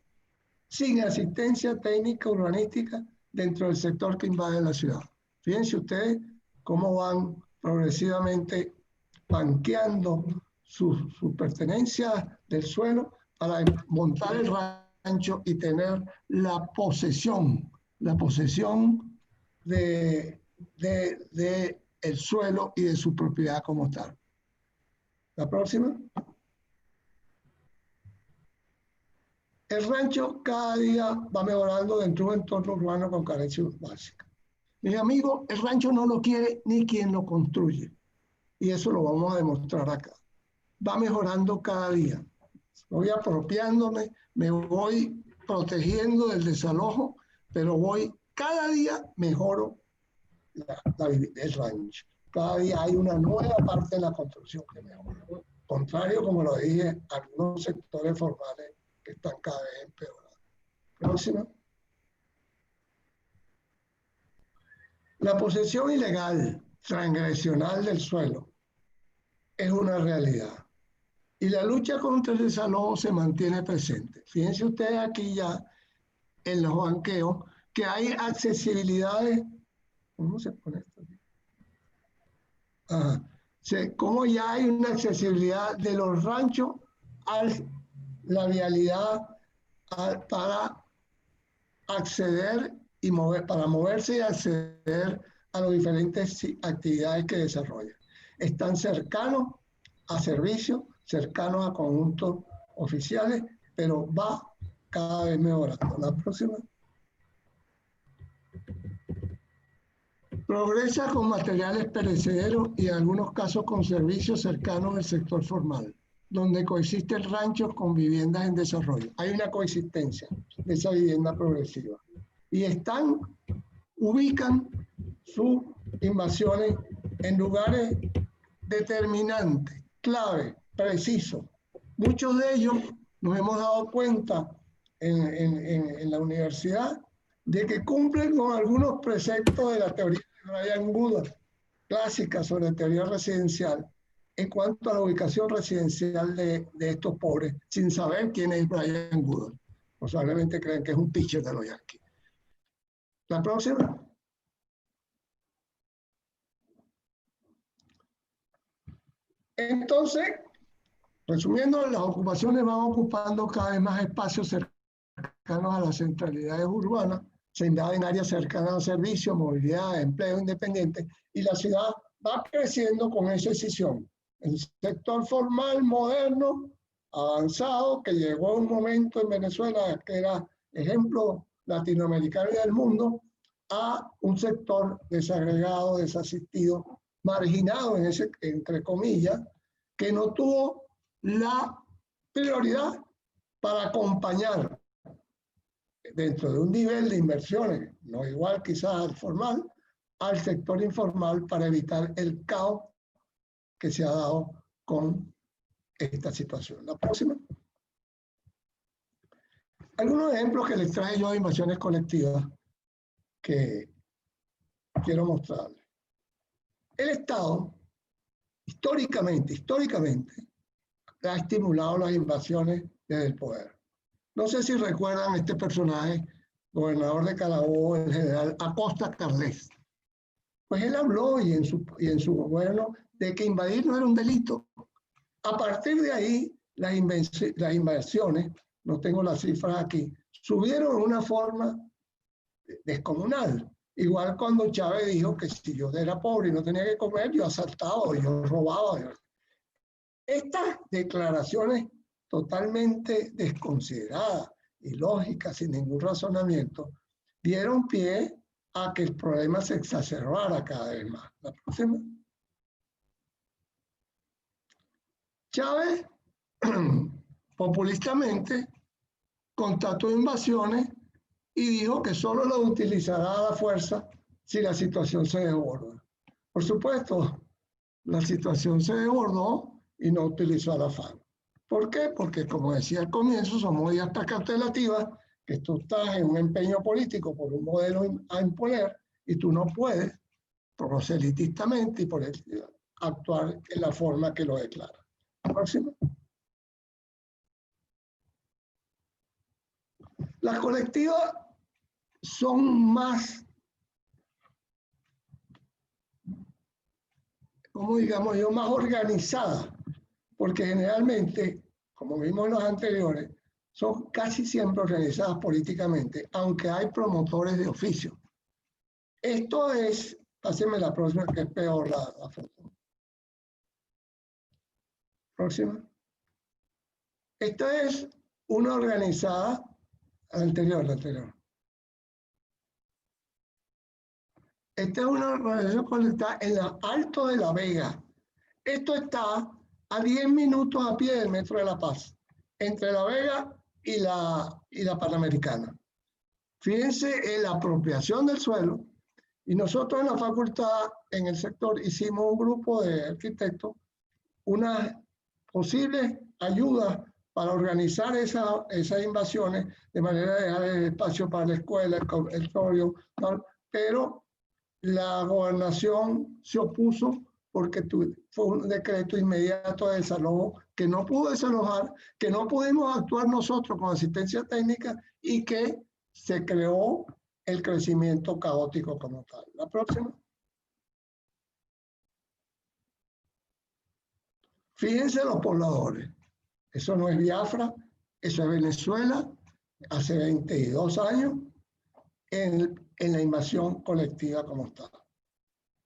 sin asistencia técnica urbanística dentro del sector que invade la ciudad. Fíjense ustedes cómo van progresivamente banqueando su pertenencia del suelo para montar el rancho y tener la posesión de el suelo y de su propiedad como tal. La próxima. El rancho cada día va mejorando dentro de un entorno urbano con carencias básicas. Mis amigos, el rancho no lo quiere ni quien lo construye. Y eso lo vamos a demostrar acá. Va mejorando cada día. Voy apropiándome, me voy protegiendo del desalojo, pero cada día mejoro el rancho. Cada día hay una nueva parte de la construcción que mejora. Contrario, como lo dije, algunos sectores formales que están cada vez empeorando. Próxima. La posesión ilegal, transgresional del suelo, es una realidad. Y la lucha contra el desalojo se mantiene presente. Fíjense ustedes aquí ya en los banqueos que hay accesibilidades. ¿Cómo se pone esto aquí? Cómo ya hay una accesibilidad de los ranchos a la vialidad para acceder y para moverse y acceder a las diferentes actividades que desarrollan. Están cercanos a servicios, cercanos a conjuntos oficiales, pero va cada vez mejorando. La próxima. Progresa con materiales perecederos y en algunos casos con servicios cercanos al sector formal, donde coexisten ranchos con viviendas en desarrollo. Hay una coexistencia de esa vivienda progresiva. Y ubican sus invasiones en lugares determinantes, clave, precisos. Muchos de ellos nos hemos dado cuenta en la universidad de que cumplen con algunos preceptos de la teoría de Brian Goodall, clásica sobre teoría residencial, en cuanto a la ubicación residencial de estos pobres, sin saber quién es Brian Goodall. Posiblemente creen que es un teacher de los Yankees. La próxima. Entonces, resumiendo, las ocupaciones van ocupando cada vez más espacios cercanos a las centralidades urbanas, se invaden áreas cercanas a servicios, movilidad, empleo independiente, y la ciudad va creciendo con esa decisión. El sector formal, moderno, avanzado, que llegó a un momento en Venezuela que era ejemplo latinoamericano y del mundo, a un sector desagregado, desasistido, marginado, entre comillas, que no tuvo la prioridad para acompañar dentro de un nivel de inversiones, no igual quizás al formal, al sector informal para evitar el caos que se ha dado con esta situación. La próxima. Algunos ejemplos que les traje yo de invasiones colectivas que quiero mostrarles. El Estado, históricamente, ha estimulado las invasiones desde el poder. No sé si recuerdan este personaje, gobernador de Carabobo, el general Acosta Carles. Pues él habló y en su gobierno de que invadir no era un delito. A partir de ahí, las invasiones, no tengo las cifras aquí, subieron de una forma descomunal. Igual cuando Chávez dijo que si yo era pobre y no tenía que comer, yo asaltaba, yo robaba. Estas declaraciones totalmente desconsideradas, ilógicas, sin ningún razonamiento, dieron pie a que el problema se exacerbara cada vez más. La próxima. Chávez, populistamente, constató invasiones y dijo que solo lo utilizará la fuerza si la situación se desborda. Por supuesto, la situación se desbordó y no utilizó a la FARC. ¿Por qué? Porque, como decía al comienzo, son medidas carcelativas, que tú estás en un empeño político por un modelo a imponer y tú no puedes proselitistamente y por actuar en la forma que lo declara. Próximo. Las colectivas son más, como digamos yo, más organizadas, porque generalmente, como vimos en los anteriores, son casi siempre organizadas políticamente, aunque hay promotores de oficio. Esto es, pásenme la próxima, que es peor la foto. Próxima. Esta es una organizada, la anterior. Esta es una organización conectada en el Alto de la Vega. Esto está a 10 minutos a pie del Metro de La Paz, entre La Vega y la Panamericana. Fíjense en la apropiación del suelo, y nosotros en la facultad, en el sector, hicimos un grupo de arquitectos, unas posibles ayudas para organizar esas invasiones, de manera de dejar el espacio para la escuela, el colegio, pero la gobernación se opuso porque fue un decreto inmediato de desalojo que no pudo desalojar, que no pudimos actuar nosotros con asistencia técnica y que se creó el crecimiento caótico como tal. La próxima. Fíjense los pobladores. Eso no es Biafra, eso es Venezuela, hace 22 años, en la invasión colectiva como está.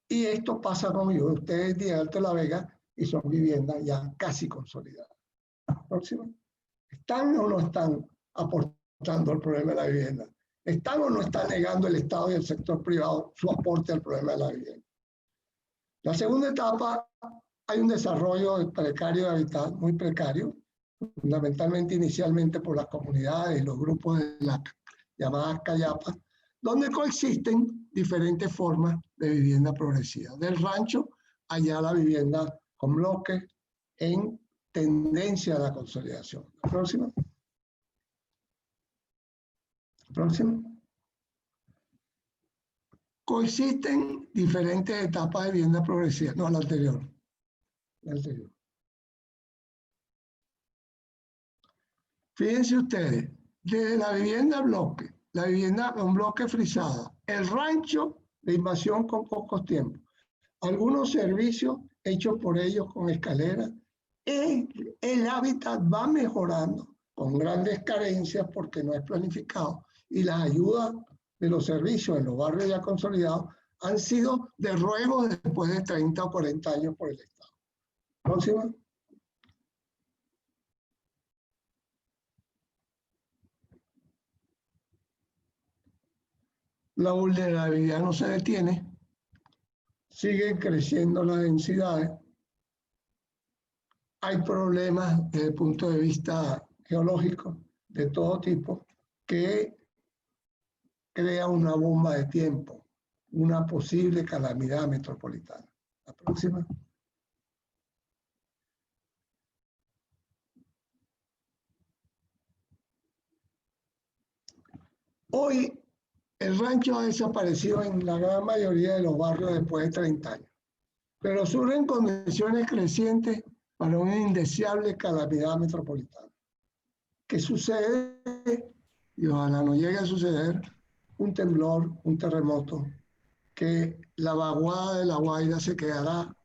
Y esto pasa con ustedes de Alto de la Vega y son viviendas ya casi consolidadas. Próximo. ¿Están o no están aportando al problema de la vivienda? ¿Están o no están negando el Estado y el sector privado su aporte al problema de la vivienda? La segunda etapa, hay un desarrollo precario de hábitat, muy precario, fundamentalmente inicialmente por las comunidades y los grupos de las llamadas callapas, donde coexisten diferentes formas de vivienda progresiva. Del rancho allá la vivienda con bloques en tendencia a la consolidación. La próxima. Próximo. Coexisten diferentes etapas de vivienda progresiva. No, la anterior. La anterior. Fíjense ustedes, desde la vivienda bloque, la vivienda con bloque frisada, el rancho de invasión con pocos tiempos, algunos servicios hechos por ellos con escaleras, el hábitat va mejorando con grandes carencias porque no es planificado y las ayudas de los servicios en los barrios ya consolidados han sido de ruego después de 30 o 40 años por el Estado. Próxima. La vulnerabilidad no se detiene, siguen creciendo las densidades, hay problemas desde el punto de vista geológico de todo tipo que crea una bomba de tiempo, una posible calamidad metropolitana. La próxima. Hoy el rancho ha desaparecido en la gran mayoría de los barrios después de 30 años, pero surgen condiciones crecientes para una indeseable calamidad metropolitana. ¿Qué sucede? Y ojalá no llegue a suceder un temblor, un terremoto, que la vaguada de La Guaira se quedará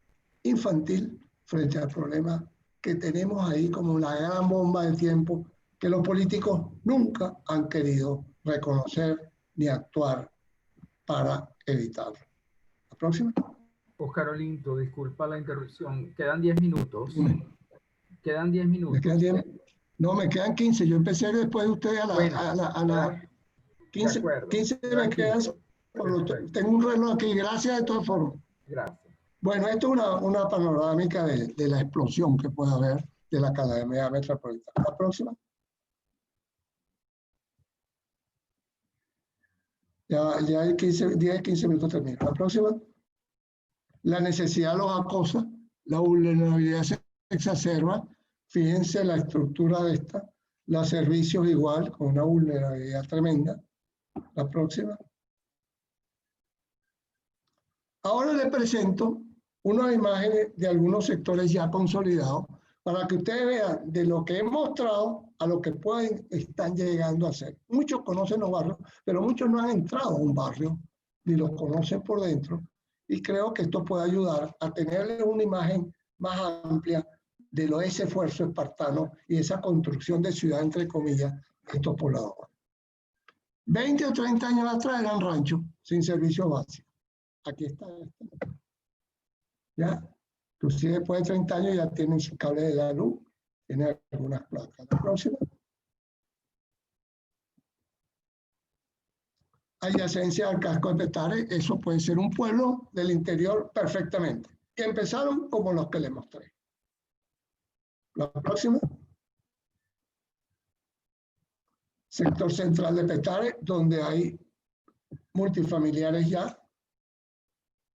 infantil frente al problema que tenemos ahí como una gran bomba de tiempo que los políticos nunca han querido reconocer ni actuar para evitarlo. La próxima. Oscar Olinto, disculpa la interrupción. Quedan 10 minutos. Quedan 10 minutos. ¿Me quedan 10? No, me quedan 15. Yo empecé después de ustedes a la 15, 15 me quedan. Tengo un reloj aquí. Gracias de todas formas. Gracias. Bueno, esto es una panorámica de la explosión que puede haber de la calamidad metropolitana. La próxima. Ya hay 10-15 minutos termino. La próxima. La necesidad los acosa, la vulnerabilidad se exacerba. Fíjense la estructura de esta. Los servicios igual, con una vulnerabilidad tremenda. La próxima. Ahora les presento unas imágenes de algunos sectores ya consolidados para que ustedes vean de lo que he mostrado a lo que están llegando a ser. Muchos conocen los barrios, pero muchos no han entrado a un barrio ni los conocen por dentro. Y creo que esto puede ayudar a tenerles una imagen más amplia de ese esfuerzo espartano y esa construcción de ciudad, entre comillas, de estos pobladores. 20 o 30 años atrás eran ranchos sin servicio básico. Aquí está. Ya, inclusive después de 30 años ya tienen su cable de la luz, tienen algunas placas. La próxima. Adyacencia al casco de Petare, eso puede ser un pueblo del interior perfectamente. Y empezaron como los que les mostré. La próxima. Sector central de Petare, donde hay multifamiliares ya.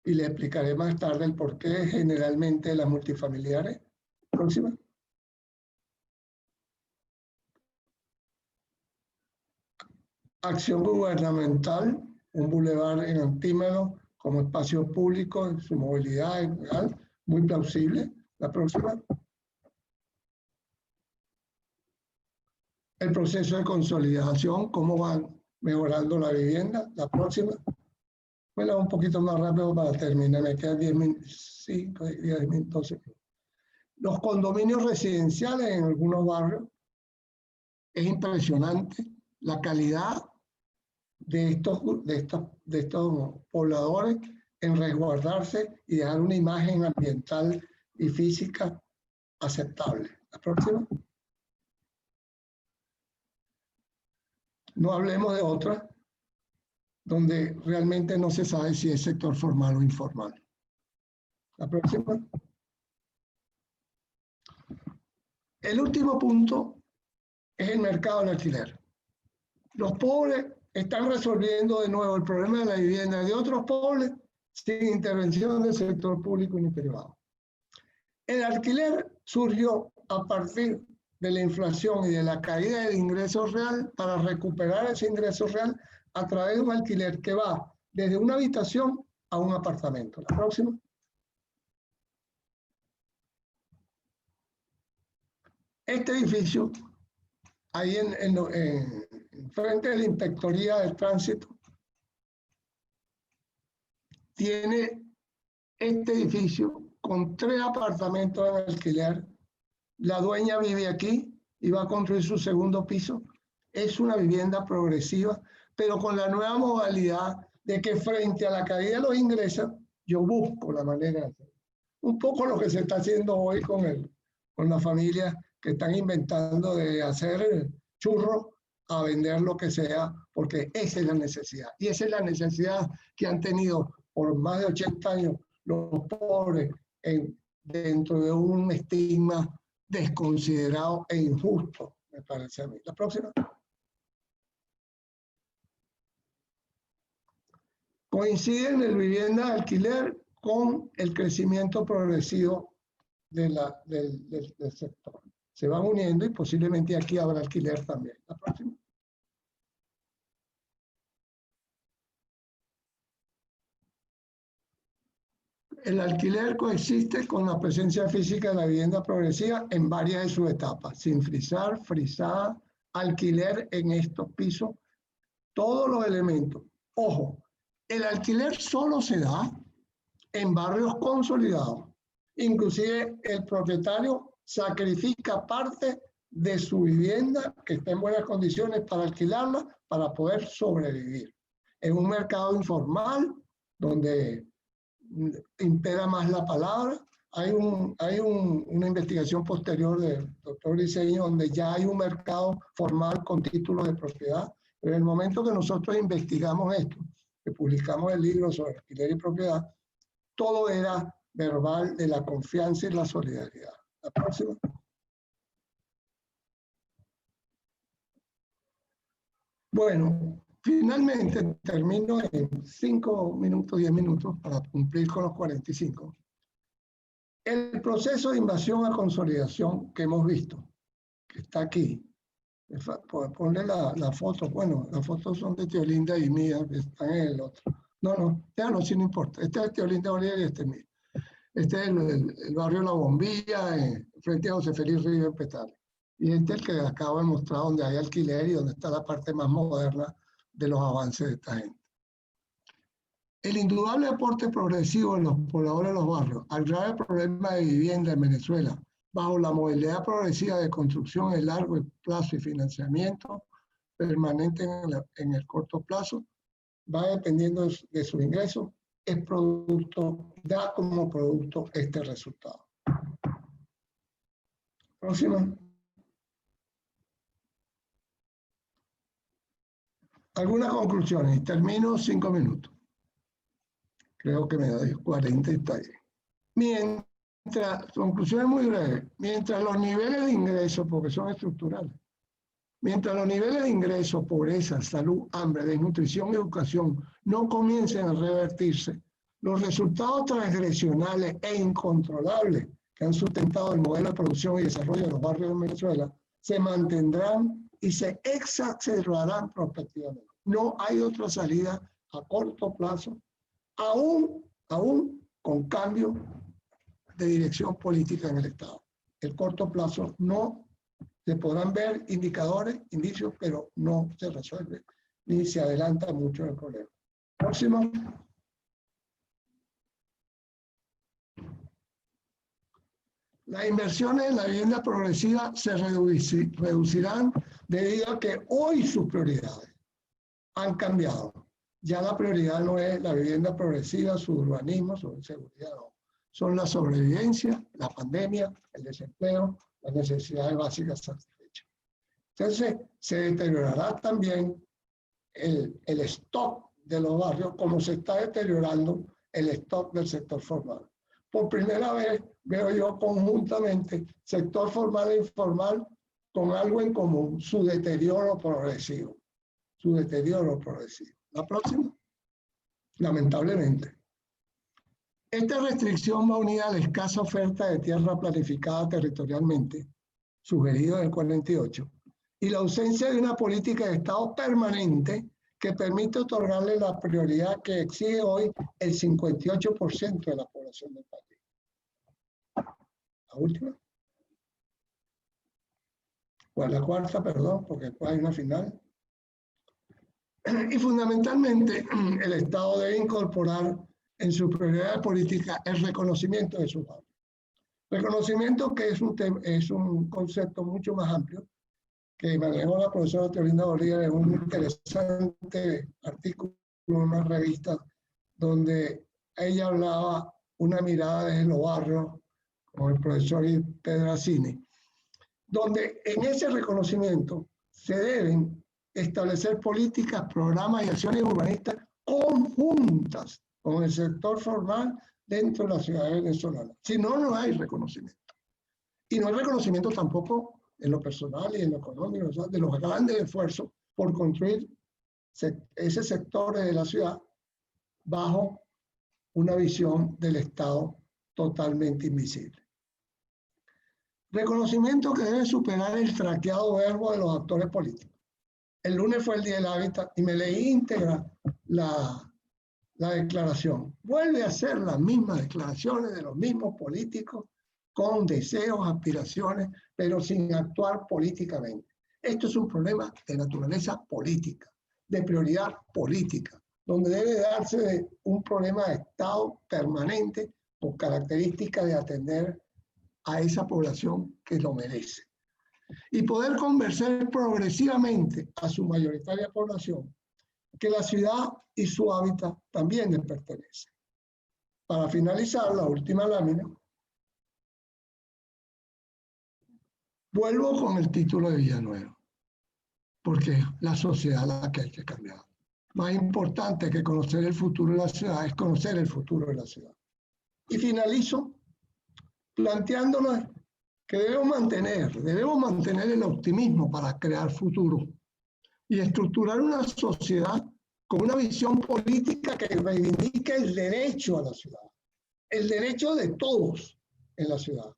Y le explicaré más tarde el porqué generalmente de las multifamiliares. Próxima. Acción gubernamental, un bulevar en Antímano como espacio público en su movilidad real, muy plausible. La próxima. El proceso de consolidación, cómo van mejorando la vivienda. La próxima. Bueno, un poquito más rápido para terminar, me quedan 10 minutos. Los condominios residenciales en algunos barrios, es impresionante la calidad de estos pobladores en resguardarse y dar una imagen ambiental y física aceptable. La próxima. No hablemos de otra. donde realmente no se sabe si es sector formal o informal. La próxima. El último punto es el mercado del alquiler. Los pobres están resolviendo de nuevo el problema de la vivienda de otros pobres sin intervención del sector público ni privado. El alquiler surgió a partir de la inflación y de la caída del ingreso real para recuperar ese ingreso real a través de un alquiler que va desde una habitación a un apartamento. La próxima. Este edificio, ahí en frente de la Inspectoría del Tránsito, tiene este edificio con 3 apartamentos en alquiler. La dueña vive aquí y va a construir su segundo piso. Es una vivienda progresiva, pero con la nueva modalidad de que frente a la caída de los ingresos, yo busco la manera de hacer. Un poco lo que se está haciendo hoy con las familias que están inventando de hacer churros a vender lo que sea, porque esa es la necesidad. Y esa es la necesidad que han tenido por más de 80 años los pobres dentro de un estigma desconsiderado e injusto, me parece a mí. La próxima. Coincide en el vivienda de alquiler con el crecimiento progresivo del sector. Se van uniendo y posiblemente aquí habrá alquiler también. La próxima. El alquiler coexiste con la presencia física de la vivienda progresiva en varias de sus etapas, sin frisar, frisada, alquiler en estos pisos, todos los elementos. Ojo, el alquiler solo se da en barrios consolidados. Inclusive el propietario sacrifica parte de su vivienda que está en buenas condiciones para alquilarla para poder sobrevivir. En un mercado informal donde impera más la palabra, hay una investigación posterior del doctor Briceño donde ya hay un mercado formal con títulos de propiedad, pero en el momento que nosotros investigamos esto, que publicamos el libro sobre alquiler y propiedad, todo era verbal de la confianza y la solidaridad. La próxima. Bueno, finalmente termino en 5 minutos, 10 minutos para cumplir con los 45. El proceso de invasión a consolidación que hemos visto, que está aquí, ponle la foto, bueno, las fotos son de Teolinda y mía, que están en el otro. No, ya no, sí, no importa. Este es Teolinda Bolívar y este es mío. Este es el barrio La Bombilla, frente a José Félix Ríos Petare. Y este es el que acabo de mostrar donde hay alquiler y donde está la parte más moderna de los avances de esta gente. El indudable aporte progresivo de los pobladores de los barrios al grave problema de vivienda en Venezuela, bajo la modalidad progresiva de construcción en largo plazo y financiamiento permanente en el corto plazo, va dependiendo de sus ingresos, es producto, da como producto este resultado. Próxima. Algunas conclusiones, termino 5 minutos. Creo que me doy 40 y está bien. Conclusiones muy breves, mientras los niveles de ingreso, porque son estructurales, mientras los niveles de ingreso, pobreza, salud, hambre, desnutrición y educación no comiencen a revertirse, los resultados transgresionales e incontrolables que han sustentado el modelo de producción y desarrollo de los barrios de Venezuela se mantendrán y se exacerbarán prospectivamente. No hay otra salida a corto plazo, aún con cambio de dirección política en el Estado. El corto plazo no se podrán ver indicadores, indicios, pero no se resuelve ni se adelanta mucho el problema. Próximo. Las inversiones en la vivienda progresiva se reducirán debido a que hoy sus prioridades han cambiado. Ya la prioridad no es la vivienda progresiva, su urbanismo, su seguridad, no. Son la sobrevivencia, la pandemia, el desempleo, las necesidades básicas satisfechas. Entonces, se deteriorará también el stock de los barrios, como se está deteriorando el stock del sector formal. Por primera vez veo yo conjuntamente sector formal e informal con algo en común, su deterioro progresivo. Su deterioro progresivo. La próxima. Lamentablemente. Esta restricción va unida a la escasa oferta de tierra planificada territorialmente, sugerido en el 48, y la ausencia de una política de Estado permanente que permite otorgarle la prioridad que exige hoy el 58% de la población del país. La última. O la cuarta, perdón, porque después hay una final. Y fundamentalmente, el Estado debe incorporar en su prioridad política el reconocimiento de sus valores. Reconocimiento que es un concepto mucho más amplio que manejó la profesora Teolinda Bolívar en un interesante artículo en una revista donde ella hablaba una mirada desde los barrios, con el profesor Pedrazzini, donde en ese reconocimiento se deben establecer políticas, programas y acciones urbanistas conjuntas con el sector formal dentro de la ciudad venezolana. Si no, no hay reconocimiento. Y no hay reconocimiento tampoco en lo personal y en lo económico, o sea, de los grandes esfuerzos por construir ese sector de la ciudad bajo una visión del Estado totalmente invisible. Reconocimiento que debe superar el traqueado verbo de los actores políticos. El lunes fue el Día del Hábitat y me leí íntegra la declaración. Vuelve a ser las mismas declaraciones de los mismos políticos con deseos, aspiraciones, pero sin actuar políticamente. Esto es un problema de naturaleza política, de prioridad política, donde debe darse un problema de Estado permanente con características de atender a esa población que lo merece. Y poder convencer progresivamente a su mayoritaria población que la ciudad y su hábitat también les pertenecen. Para finalizar, la última lámina, vuelvo con el título de Villanueva, porque la sociedad es la que hay que cambiar. Más importante que conocer el futuro de la ciudad es conocer el futuro de la ciudad. Y finalizo planteándonos que debemos mantener el optimismo para crear futuro y estructurar una sociedad con una visión política que reivindique el derecho a la ciudad, el derecho de todos en la ciudad.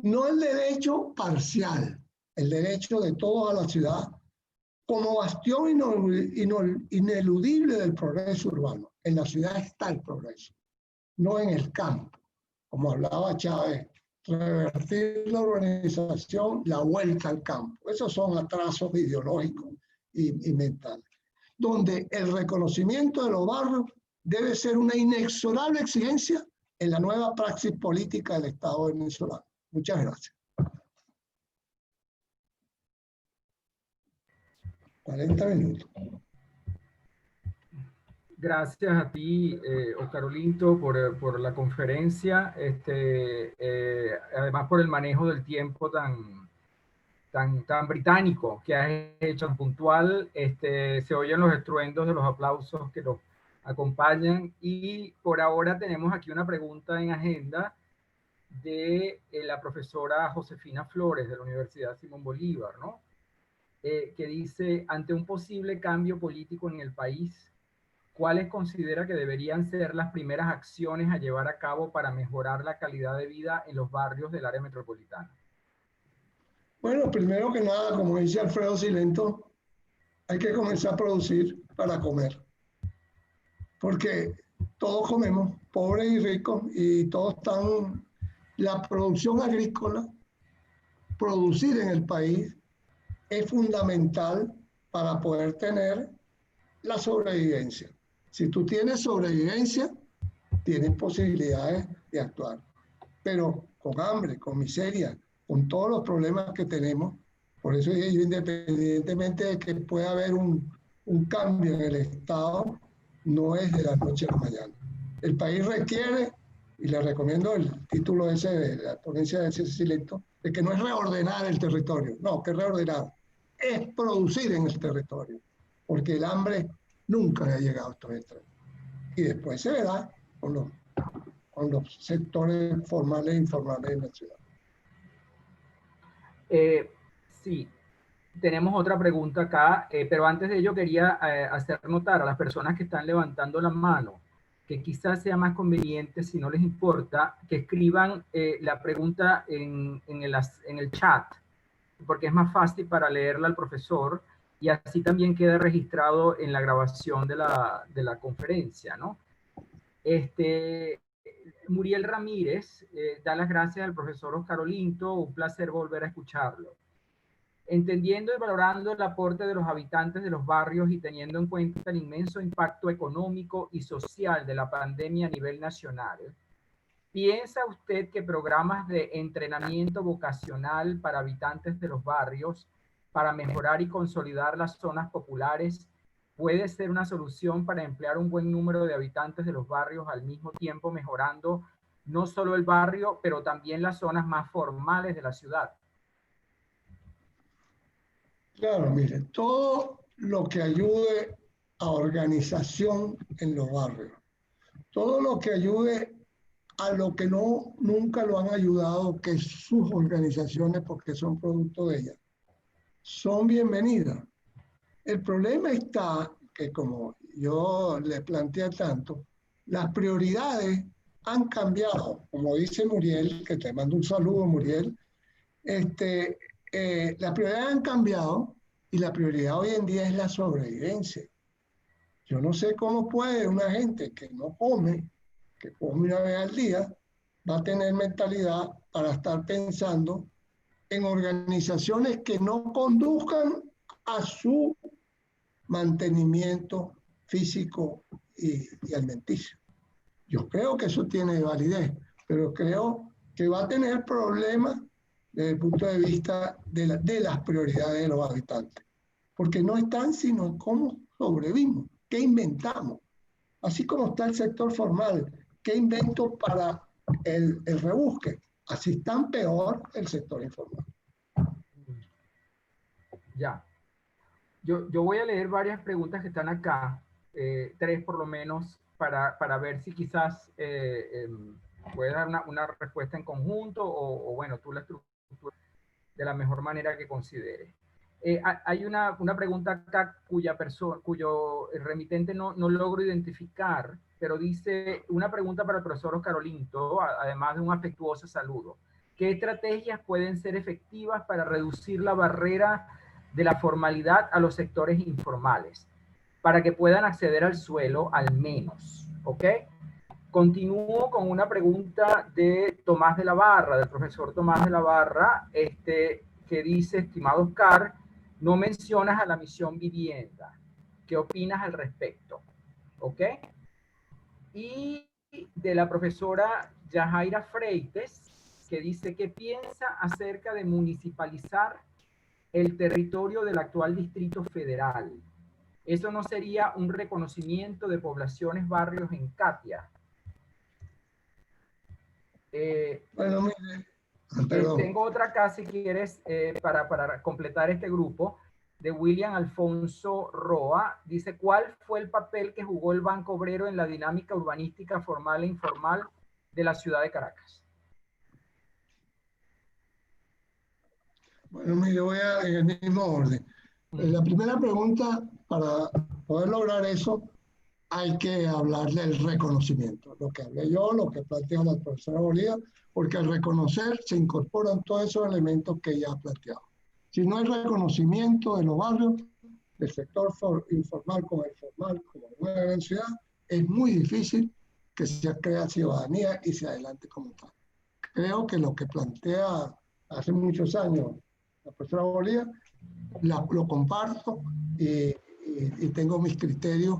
No el derecho parcial, el derecho de todos a la ciudad como bastión ineludible del progreso urbano. En la ciudad está el progreso, no en el campo. Como hablaba Chávez, revertir la urbanización, la vuelta al campo. Esos son atrasos ideológicos y mentales. Donde el reconocimiento de los barrios debe ser una inexorable exigencia en la nueva praxis política del Estado venezolano. Muchas gracias. 40 minutos. Gracias a ti, Oscar Olinto, por la conferencia, además por el manejo del tiempo tan británico que has hecho, tan puntual. Se oyen los estruendos de los aplausos que los acompañan, y por ahora tenemos aquí una pregunta en agenda de la profesora Josefina Flores de la Universidad Simón Bolívar, ¿no? Que dice: ante un posible cambio político en el país, ¿cuáles considera que deberían ser las primeras acciones a llevar a cabo para mejorar la calidad de vida en los barrios del área metropolitana? Bueno, primero que nada, como dice Alfredo Silento, hay que comenzar a producir para comer. Porque todos comemos, pobres y ricos, y todos están... La producción agrícola, producir en el país, es fundamental para poder tener la sobrevivencia. Si tú tienes sobrevivencia, tienes posibilidades de actuar. Pero con hambre, con miseria, con todos los problemas que tenemos, por eso yo, independientemente de que pueda haber un cambio en el Estado, no es de la noche a la mañana. El país requiere, y le recomiendo el título ese de la ponencia de ese Silento, de que no es reordenar el territorio, no, que reordenar es producir en el territorio, porque el hambre Nunca le ha llegado a estos extremos. Y después se verá con los sectores formales e informales en la ciudad. Sí, tenemos otra pregunta acá, pero antes de ello quería hacer notar a las personas que están levantando la mano que quizás sea más conveniente, si no les importa, que escriban la pregunta en el chat, porque es más fácil para leerla al profesor y así también queda registrado en la grabación de la conferencia, ¿no? Muriel Ramírez da las gracias al profesor Oscar Olinto, un placer volver a escucharlo. Entendiendo y valorando el aporte de los habitantes de los barrios y teniendo en cuenta el inmenso impacto económico y social de la pandemia a nivel nacional, ¿piensa usted que programas de entrenamiento vocacional para habitantes de los barrios para mejorar y consolidar las zonas populares puede ser una solución para emplear un buen número de habitantes de los barrios al mismo tiempo mejorando no solo el barrio, pero también las zonas más formales de la ciudad? Claro, mire, todo lo que ayude a organización en los barrios, todo lo que ayude a lo que nunca lo han ayudado, que sus organizaciones, porque son producto de ellas, son bienvenidas. El problema está que, como yo le planteé tanto, las prioridades han cambiado. Como dice Muriel, que te mando un saludo, Muriel, las prioridades han cambiado y la prioridad hoy en día es la sobrevivencia. Yo no sé cómo puede una gente que no come, que come una vez al día, va a tener mentalidad para estar pensando en organizaciones que no conduzcan a su mantenimiento físico y alimenticio. Yo creo que eso tiene validez, pero creo que va a tener problemas desde el punto de vista de las prioridades de los habitantes, porque no están sino en cómo sobrevivimos, qué inventamos. Así como está el sector formal, qué invento para el rebusque, así está peor el sector informal. Ya. Yo voy a leer varias preguntas que están acá, 3 por lo menos, para ver si quizás puedes dar una respuesta en conjunto o bueno, tú la estructuras de la mejor manera que consideres. Hay una pregunta acá cuyo remitente no logro identificar, pero dice una pregunta para el profesor Oscar Olinto, además de un afectuoso saludo. ¿Qué estrategias pueden ser efectivas para reducir la barrera de la formalidad a los sectores informales, para que puedan acceder al suelo al menos? ¿Ok? Continúo con una pregunta de Tomás de la Barra, del profesor Tomás de la Barra, que dice, estimado Oscar, no mencionas a la misión vivienda. ¿Qué opinas al respecto? ¿Ok? Y de la profesora Yajaira Freites, que dice, ¿qué piensa acerca de municipalizar el territorio del actual Distrito Federal? ¿Eso no sería un reconocimiento de poblaciones, barrios en Catia? Bueno, mire, tengo otra acá, si quieres, para completar este grupo, de William Alfonso Roa. Dice, ¿cuál fue el papel que jugó el Banco Obrero en la dinámica urbanística formal e informal de la ciudad de Caracas? Bueno, mire, voy en el mismo orden. La primera pregunta, para poder lograr eso, hay que hablar del reconocimiento. Lo que hablé yo, lo que plantea la profesora Bolívar, porque al reconocer se incorporan todos esos elementos que ella ha planteado. Si no hay reconocimiento de los barrios, del sector informal como el formal, como una gran ciudad, es muy difícil que se crea ciudadanía y se adelante como tal. Creo que lo que plantea hace muchos años la profesora Bolívar, lo comparto y tengo mis criterios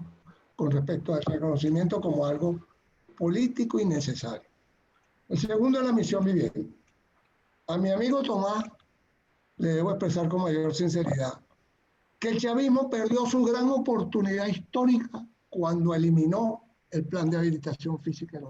con respecto al reconocimiento como algo político y necesario. El segundo es la misión vivienda. A mi amigo Tomás le debo expresar con mayor sinceridad que el chavismo perdió su gran oportunidad histórica cuando eliminó el plan de habilitación física.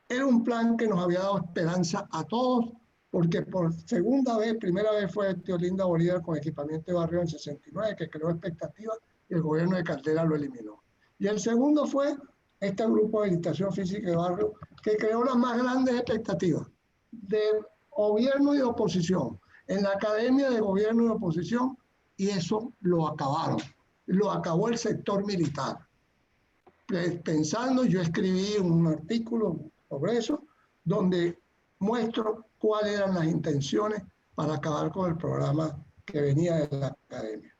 Era un plan que nos había dado esperanza a todos, porque por segunda vez, primera vez fue Teolinda Bolívar con equipamiento de barrio en 69, que creó expectativas, y el gobierno de Caldera lo eliminó. Y el segundo fue este grupo de habilitación física de barrio que creó las más grandes expectativas de gobierno y de oposición, en la academia de gobierno y de oposición, y eso lo acabaron. Lo acabó el sector militar. Pensando, yo escribí un artículo sobre eso, donde muestro cuáles eran las intenciones para acabar con el programa que venía de la academia.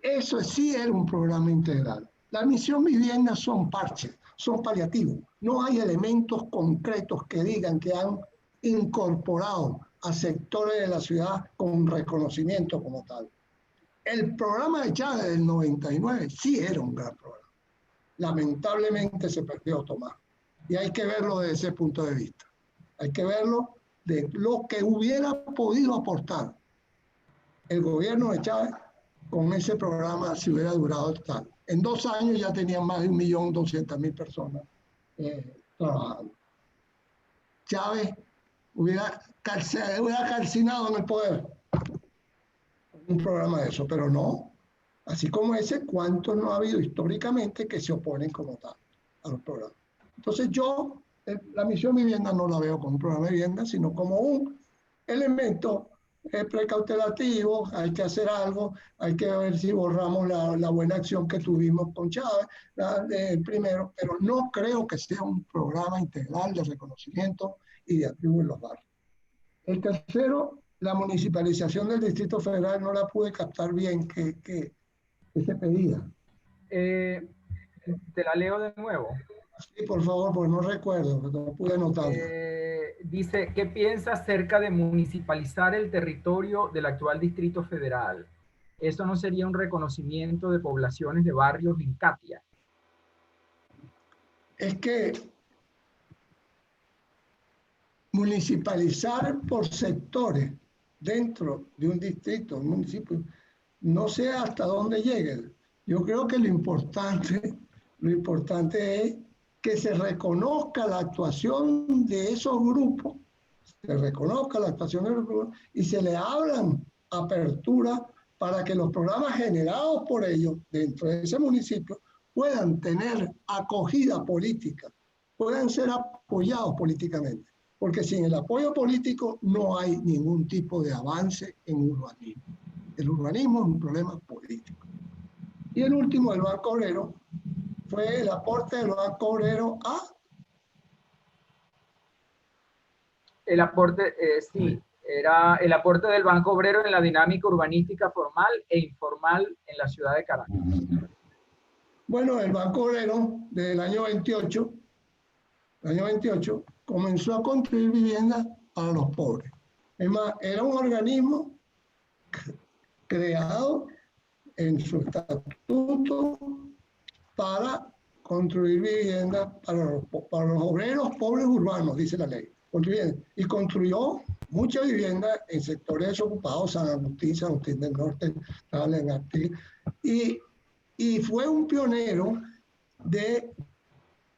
Eso sí era un programa integral. La misión vivienda son parches, son paliativos. No hay elementos concretos que digan que han incorporado a sectores de la ciudad con reconocimiento como tal. El programa de Chávez del 99 sí era un gran programa. Lamentablemente se perdió, Tomás. Y hay que verlo desde ese punto de vista. Hay que verlo de lo que hubiera podido aportar el gobierno de Chávez con ese programa si hubiera durado tal. En 2 años ya tenían más de 1.200.000 personas trabajando. Chávez hubiera calcinado en el poder un programa de eso, pero no. Así como ese, ¿cuántos no ha habido históricamente que se oponen como tal a los programas? Entonces yo, la misión vivienda no la veo como un programa de vivienda, sino como un elemento precautelativo. Hay que hacer algo, hay que ver si borramos la buena acción que tuvimos con Chávez, el primero, pero no creo que sea un programa integral de reconocimiento y de activo en los barrios. El tercero, la municipalización del Distrito Federal, no la pude captar bien, que se pedía. Te la leo de nuevo. Sí, por favor, porque no recuerdo, no pude anotarlo. Dice, ¿qué piensa acerca de municipalizar el territorio del actual Distrito Federal? ¿Eso no sería un reconocimiento de poblaciones de barrios en Catia? Es que municipalizar por sectores dentro de un distrito, un municipio, no sé hasta dónde llegue. Yo creo que lo importante es que se reconozca la actuación de esos grupos, se reconozca la actuación de los grupos y se le abran apertura para que los programas generados por ellos dentro de ese municipio puedan tener acogida política, puedan ser apoyados políticamente. Porque sin el apoyo político no hay ningún tipo de avance en urbanismo. El urbanismo es un problema político. Y el último, el Banco Obrero, fue el aporte del Banco Obrero a... El aporte, sí, era el aporte del Banco Obrero en la dinámica urbanística formal e informal en la ciudad de Caracas. Bueno, el Banco Obrero del año 28, comenzó a construir viviendas para los pobres. Es más, era un organismo creado en su estatuto para construir viviendas para los obreros pobres urbanos, dice la ley. Y construyó muchas viviendas en sectores desocupados, San Agustín del Norte, y fue un pionero de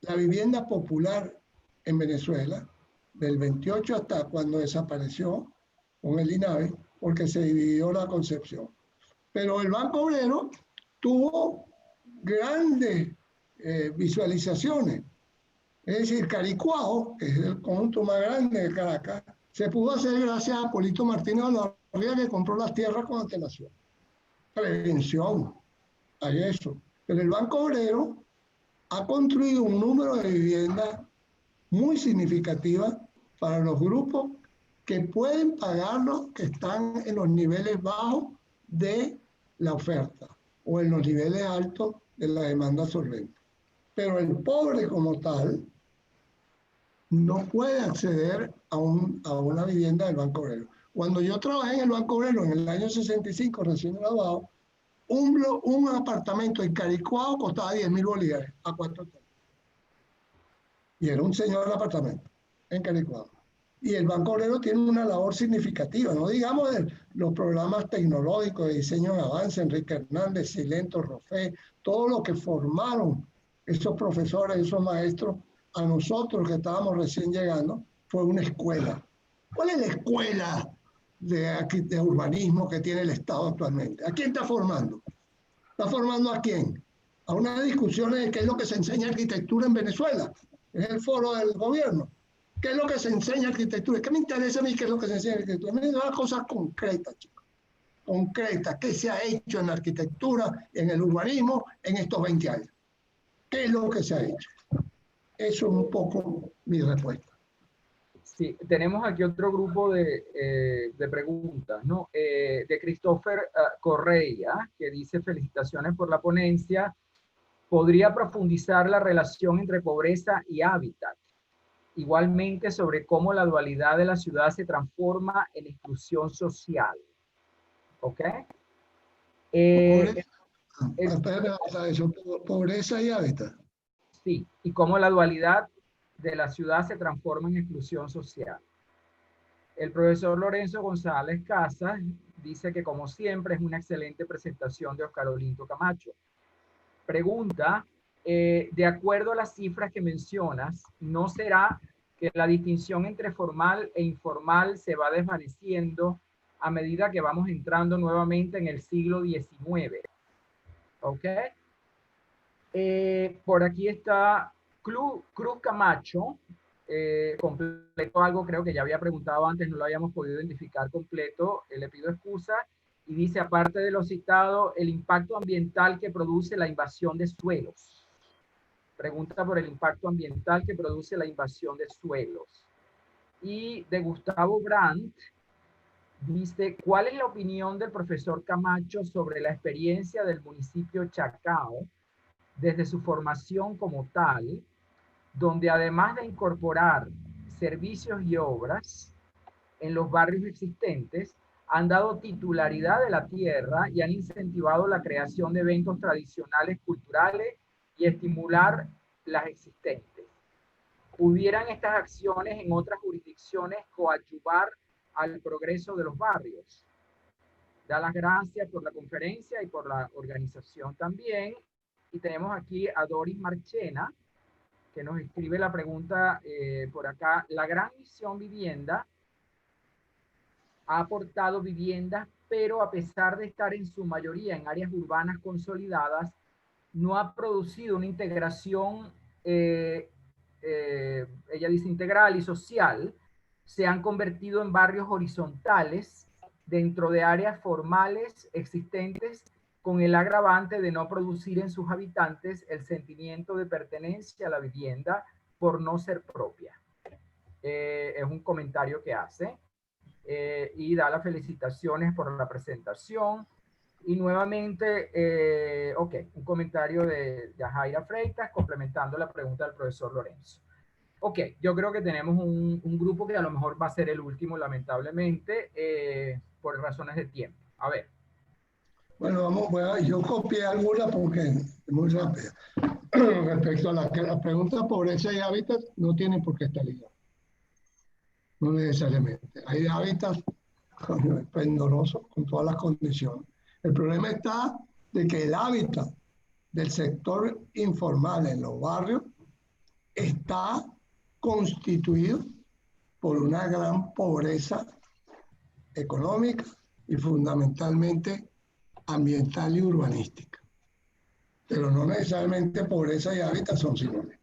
la vivienda popular en Venezuela, del 28 hasta cuando desapareció con el INAVI, porque se dividió la concepción. Pero el Banco Obrero tuvo grandes visualizaciones. Es decir, Caricuao, que es el conjunto más grande de Caracas, se pudo hacer gracias a Polito Martínez Olavarría, que compró las tierras con antelación. Prevención, hay eso. Pero el Banco Obrero ha construido un número de viviendas muy significativa para los grupos que pueden pagarlo, que están en los niveles bajos de la oferta o en los niveles altos de la demanda solvente. Pero el pobre como tal no puede acceder a una vivienda del Banco Obrero. Cuando yo trabajé en el Banco Obrero en el año 65, recién graduado, un apartamento en Caricuao costaba 10.000 bolívares a 4 hoteles. Y era un señor apartamento en Caricuao. Y el Banco Obrero tiene una labor significativa, no digamos de los programas tecnológicos de diseño en avance, Enrique Hernández, Silento, Rofé, todo lo que formaron esos profesores, esos maestros, a nosotros que estábamos recién llegando, fue una escuela. ¿Cuál es la escuela de urbanismo que tiene el Estado actualmente? ¿A quién está formando? ¿Está formando a quién? A una discusión de qué es lo que se enseña arquitectura en Venezuela. Es el foro del gobierno. ¿Qué es lo que se enseña arquitectura? ¿Qué me interesa a mí qué es lo que se enseña arquitectura? A mí me da cosas concretas, chicos. Concretas. ¿Qué se ha hecho en la arquitectura, en el urbanismo, en estos 20 años? ¿Qué es lo que se ha hecho? Eso es un poco mi respuesta. Sí, tenemos aquí otro grupo de preguntas, ¿no? De Christopher Correia, que dice: felicitaciones por la ponencia. ¿Podría profundizar la relación entre pobreza y hábitat? Igualmente sobre cómo la dualidad de la ciudad se transforma en exclusión social. ¿Ok? Pobreza y hábitat. Sí, y cómo la dualidad de la ciudad se transforma en exclusión social. El profesor Lorenzo González Casas dice que, como siempre, es una excelente presentación de Oscar Olinto Camacho. Pregunta: de acuerdo a las cifras que mencionas, ¿no será que la distinción entre formal e informal se va desvaneciendo a medida que vamos entrando nuevamente en el siglo XIX? ¿Ok? Por aquí está Cruz Camacho. Completo algo, creo que ya había preguntado antes, no lo habíamos podido identificar completo, le pido excusa, y dice: aparte de lo citado, el impacto ambiental que produce la invasión de suelos. Pregunta por el impacto ambiental que produce la invasión de suelos. Y de Gustavo Brandt dice: ¿cuál es la opinión del profesor Camacho sobre la experiencia del municipio Chacao desde su formación como tal, donde además de incorporar servicios y obras en los barrios existentes, han dado titularidad de la tierra y han incentivado la creación de eventos tradicionales culturales y estimular las existentes? ¿Pudieran estas acciones en otras jurisdicciones coadyuvar al progreso de los barrios? Da las gracias por la conferencia y por la organización también. Y tenemos aquí a Doris Marchena, que nos escribe la pregunta por acá: la Gran Misión Vivienda ha aportado viviendas, pero a pesar de estar en su mayoría en áreas urbanas consolidadas, no ha producido una integración, ella dice, integral y social. Se han convertido en barrios horizontales dentro de áreas formales existentes, con el agravante de no producir en sus habitantes el sentimiento de pertenencia a la vivienda por no ser propia. Es un comentario que hace. Y da las felicitaciones por la presentación. Y nuevamente, un comentario de Jaira Freitas complementando la pregunta del profesor Lorenzo. Ok, yo creo que tenemos un grupo que a lo mejor va a ser el último, lamentablemente, por razones de tiempo. A ver. Bueno, yo copié alguna porque es muy rápida. Respecto a la pregunta pobreza y hábitat, no tienen por qué estar ligados. No necesariamente. Hay hábitats esplendorosos con todas las condiciones. El problema está de que el hábitat del sector informal en los barrios está constituido por una gran pobreza económica y fundamentalmente ambiental y urbanística. Pero no necesariamente pobreza y hábitat son sinónimos.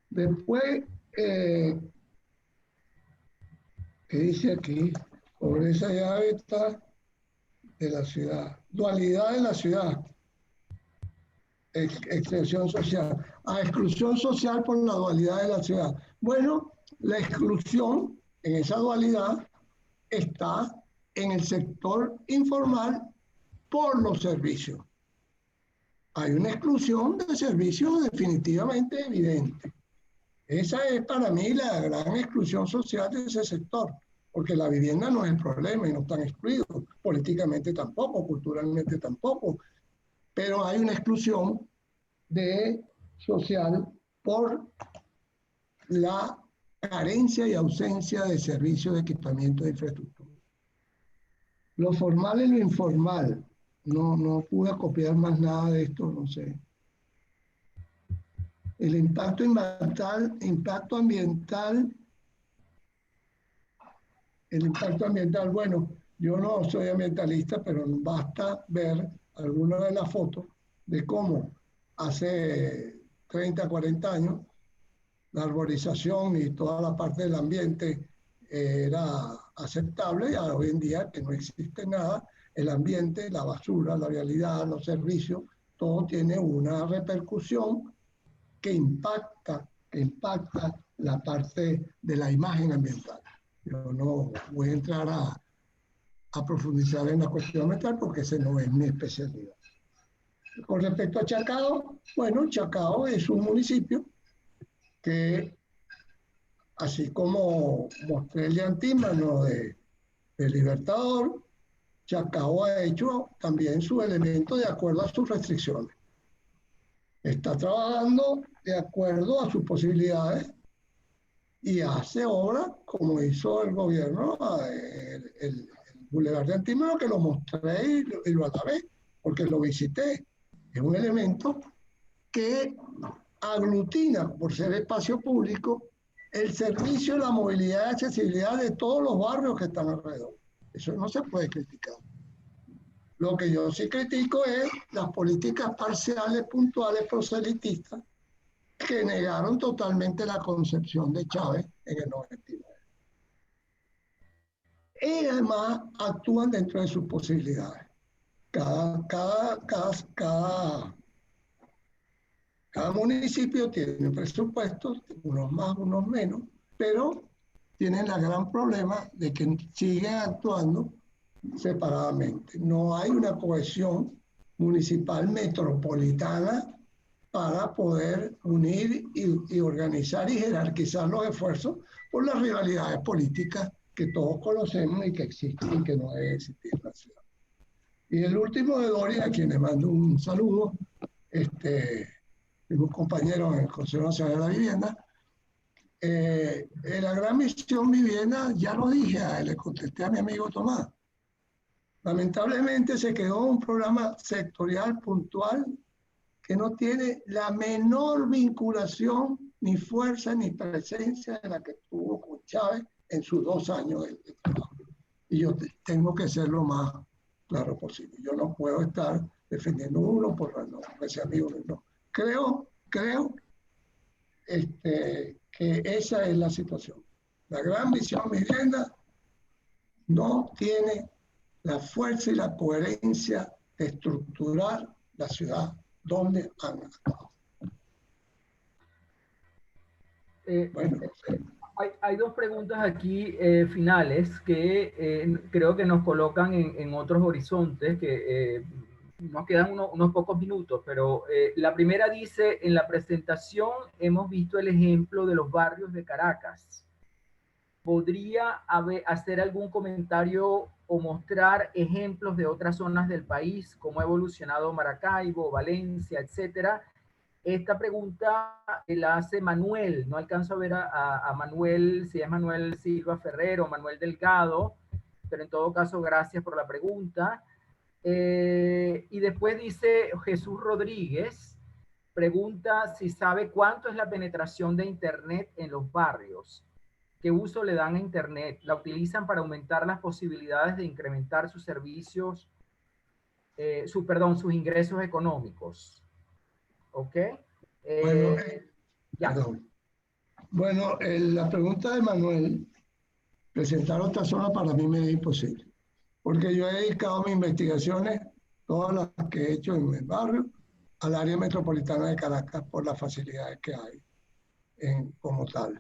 Después, ¿qué dice aquí? Pobreza y hábitat de la ciudad. Dualidad de la ciudad. Exclusión social. Exclusión social por la dualidad de la ciudad. Bueno, la exclusión en esa dualidad está en el sector informal por los servicios. Hay una exclusión de servicios definitivamente evidente. Esa es para mí la gran exclusión social de ese sector, porque la vivienda no es el problema y no están excluidos, políticamente tampoco, culturalmente tampoco, pero hay una exclusión social por la carencia y ausencia de servicios de equipamiento de infraestructura. Lo formal y lo informal. No pude copiar más nada de esto, no sé. El impacto ambiental, bueno, yo no soy ambientalista, pero basta ver algunas de las fotos de cómo hace 30, 40 años la arborización y toda la parte del ambiente era aceptable, y hoy en día que no existe nada, el ambiente, la basura, la vialidad, los servicios, todo tiene una repercusión que impacta la parte de la imagen ambiental. Yo no voy a entrar a profundizar en la cuestión ambiental porque ese no es mi especialidad. Con respecto a Chacao, bueno, Chacao es un municipio que, así como mostré el de Antímano de Libertador, Chacao ha hecho también su elemento de acuerdo a sus restricciones. Está trabajando de acuerdo a sus posibilidades y hace obras como hizo el gobierno, el Boulevard de Antímano, que lo mostré y lo alabé, porque lo visité. Es un elemento que aglutina, por ser espacio público, el servicio, la movilidad y accesibilidad de todos los barrios que están alrededor. Eso no se puede criticar. Lo que yo sí critico es las políticas parciales, puntuales, proselitistas, que negaron totalmente la concepción de Chávez en el 99. Y además actúan dentro de sus posibilidades. Cada municipio tiene presupuestos, unos más, unos menos, pero tienen el gran problema de que siguen actuando separadamente. No hay una cohesión municipal metropolitana para poder unir y organizar y jerarquizar los esfuerzos por las rivalidades políticas que todos conocemos y que existen y que no deben existir en la ciudad. Y el último de Doria, a quien le mando un saludo, un compañero en el Consejo Nacional de la Vivienda. La gran misión vivienda, ya lo dije, le contesté a mi amigo Tomás. Lamentablemente se quedó un programa sectorial puntual que no tiene la menor vinculación, ni fuerza, ni presencia de la que tuvo con Chávez en sus 2 años de trabajo. Y yo tengo que ser lo más claro posible. Yo no puedo estar defendiendo uno por ese amigo, no. Creo que esa es la situación. La gran visión vivienda no tiene la fuerza y la coherencia de estructurar la ciudad donde han actuado. Bueno, hay 2 preguntas aquí finales que creo que nos colocan en otros horizontes que nos quedan unos pocos minutos, pero la primera dice: en la presentación hemos visto el ejemplo de los barrios de Caracas. ¿Podría hacer algún comentario o mostrar ejemplos de otras zonas del país, cómo ha evolucionado Maracaibo, Valencia, etcétera? Esta pregunta la hace Manuel, no alcanzo a ver a Manuel, si es Manuel Silva Ferrero o Manuel Delgado, pero en todo caso gracias por la pregunta. Y después dice Jesús Rodríguez, pregunta si sabe cuánto es la penetración de Internet en los barrios. ¿Qué uso le dan a Internet? ¿La utilizan para aumentar las posibilidades de incrementar sus servicios, sus ingresos económicos? ¿Ok? Perdón. Bueno, la pregunta de Manuel, presentar otra zona para mí me es imposible, porque yo he dedicado mis investigaciones, todas las que he hecho en el barrio, al área metropolitana de Caracas por las facilidades que hay como tal.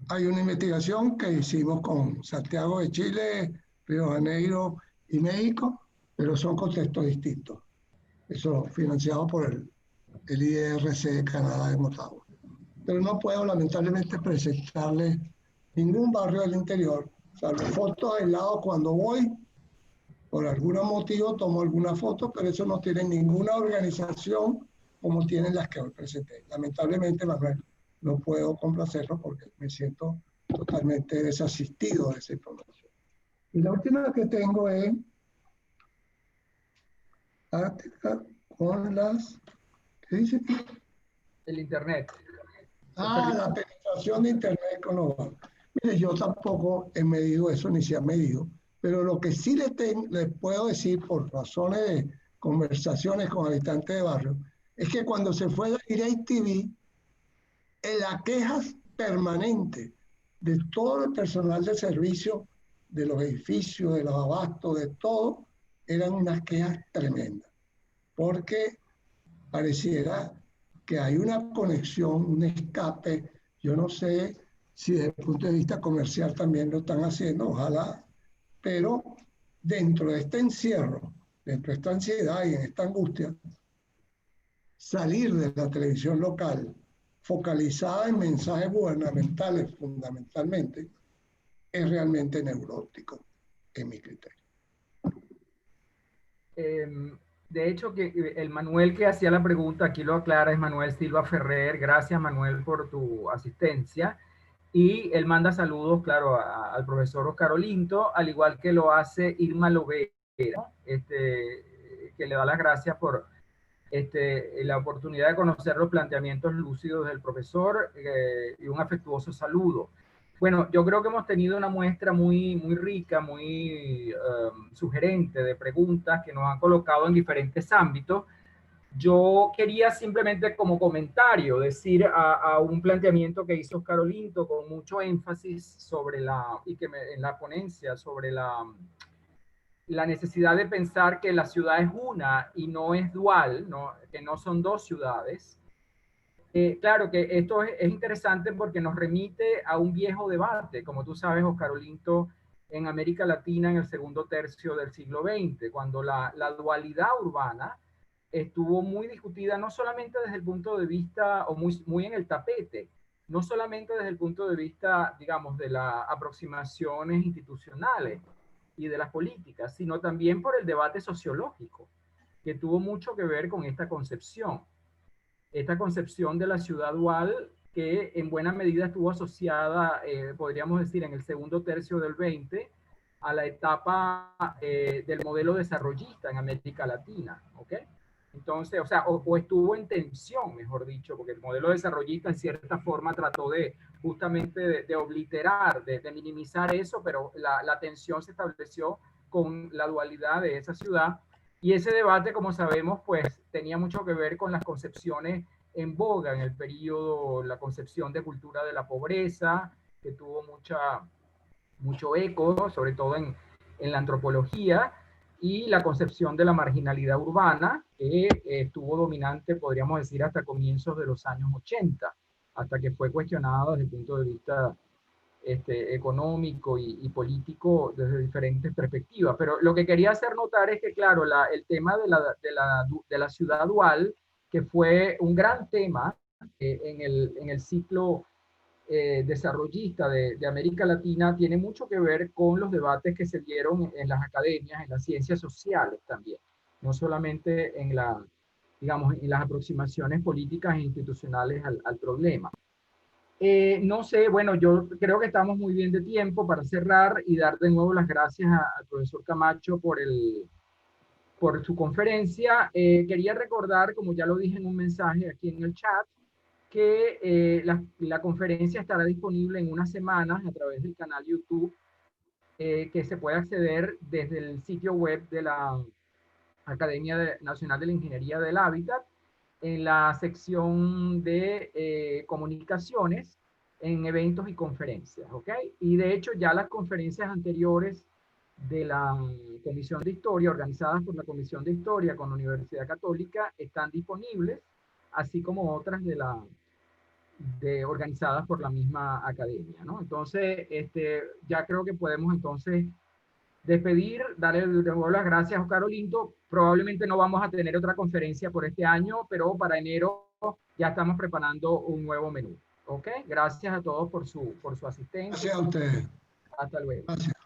Hay una investigación que hicimos con Santiago de Chile, Río de Janeiro y México, pero son contextos distintos. Eso financiado por el IRC de Canadá de Motagua. Pero no puedo lamentablemente presentarle ningún barrio del interior, salvo fotos aisladas cuando voy. Por algún motivo tomo alguna foto, pero eso no tiene ninguna organización como tienen las que hoy presenté. Lamentablemente, Manuel, no puedo complacerlo porque me siento totalmente desasistido de esa información. Y la última que tengo es con las... ¿Qué dice? El Internet. La penetración de Internet con los bancos. Mire, yo tampoco he medido eso, ni se ha medido, Pero lo que sí les puedo decir por razones de conversaciones con habitantes de barrio, es que cuando se fue la DirecTV, la queja permanente de todo el personal de servicio, de los edificios, de los abastos, de todo, eran unas quejas tremendas. Porque pareciera que hay una conexión, un escape. Yo no sé si desde el punto de vista comercial también lo están haciendo, ojalá, pero dentro de este encierro, dentro de esta ansiedad y en esta angustia, salir de la televisión local focalizada en mensajes gubernamentales fundamentalmente, es realmente neurótico, en mi criterio. De hecho, que el Manuel que hacía la pregunta, aquí lo aclara, es Manuel Silva Ferrer. Gracias, Manuel, por tu asistencia. Y él manda saludos, claro, al profesor Oscar Olinto, al igual que lo hace Irma Lovera, que le da las gracias por la oportunidad de conocer los planteamientos lúcidos del profesor, y un afectuoso saludo. Bueno, yo creo que hemos tenido una muestra muy rica, muy sugerente de preguntas que nos han colocado en diferentes ámbitos. Yo quería simplemente como comentario decir a un planteamiento que hizo Oscar Olinto con mucho énfasis sobre en la ponencia sobre la necesidad de pensar que la ciudad es una y no es dual, que no son dos ciudades. Claro que esto es interesante porque nos remite a un viejo debate, como tú sabes, Oscar Olinto, en América Latina en el segundo tercio del siglo XX, cuando la dualidad urbana estuvo muy discutida, no solamente desde el punto de vista, o muy en el tapete, no solamente desde el punto de vista, digamos, de las aproximaciones institucionales y de las políticas, sino también por el debate sociológico, que tuvo mucho que ver con esta concepción de la ciudad dual, que en buena medida estuvo asociada, podríamos decir, en el segundo tercio del 20, a la etapa del modelo desarrollista en América Latina, ¿ok? Entonces, o sea, o estuvo en tensión, mejor dicho, porque el modelo desarrollista en cierta forma trató de justamente de obliterar, de minimizar eso, pero la tensión se estableció con la dualidad de esa ciudad. Y ese debate, como sabemos, pues tenía mucho que ver con las concepciones en boga en el periodo, la concepción de cultura de la pobreza, que tuvo mucho eco, sobre todo en la antropología, y la concepción de la marginalidad urbana, que estuvo dominante, podríamos decir, hasta comienzos de los años 80, hasta que fue cuestionada desde el punto de vista económico y político desde diferentes perspectivas. Pero lo que quería hacer notar es que, claro, el tema de la ciudad dual, que fue un gran tema en el ciclo desarrollista de América Latina, tiene mucho que ver con los debates que se dieron en las academias, en las ciencias sociales también, no solamente digamos, en las aproximaciones políticas e institucionales al problema. No sé, bueno, yo creo que estamos muy bien de tiempo para cerrar y dar de nuevo las gracias al profesor Camacho por su conferencia. Quería recordar, como ya lo dije en un mensaje aquí en el chat, que la conferencia estará disponible en unas semanas a través del canal YouTube, que se puede acceder desde el sitio web de la Academia Nacional de la Ingeniería del Hábitat, en la sección de comunicaciones, en eventos y conferencias, ¿ok? Y de hecho ya las conferencias anteriores de la Comisión de Historia, organizadas por la Comisión de Historia con la Universidad Católica, están disponibles, así como otras organizadas por la misma academia, ¿no? Entonces, ya creo que podemos entonces despedir, darle de nuevo las gracias a Oscar Olinto. Probablemente no vamos a tener otra conferencia por este año, pero para enero ya estamos preparando un nuevo menú. ¿Ok? Gracias a todos por su asistencia. Gracias a ustedes. Hasta luego. Gracias.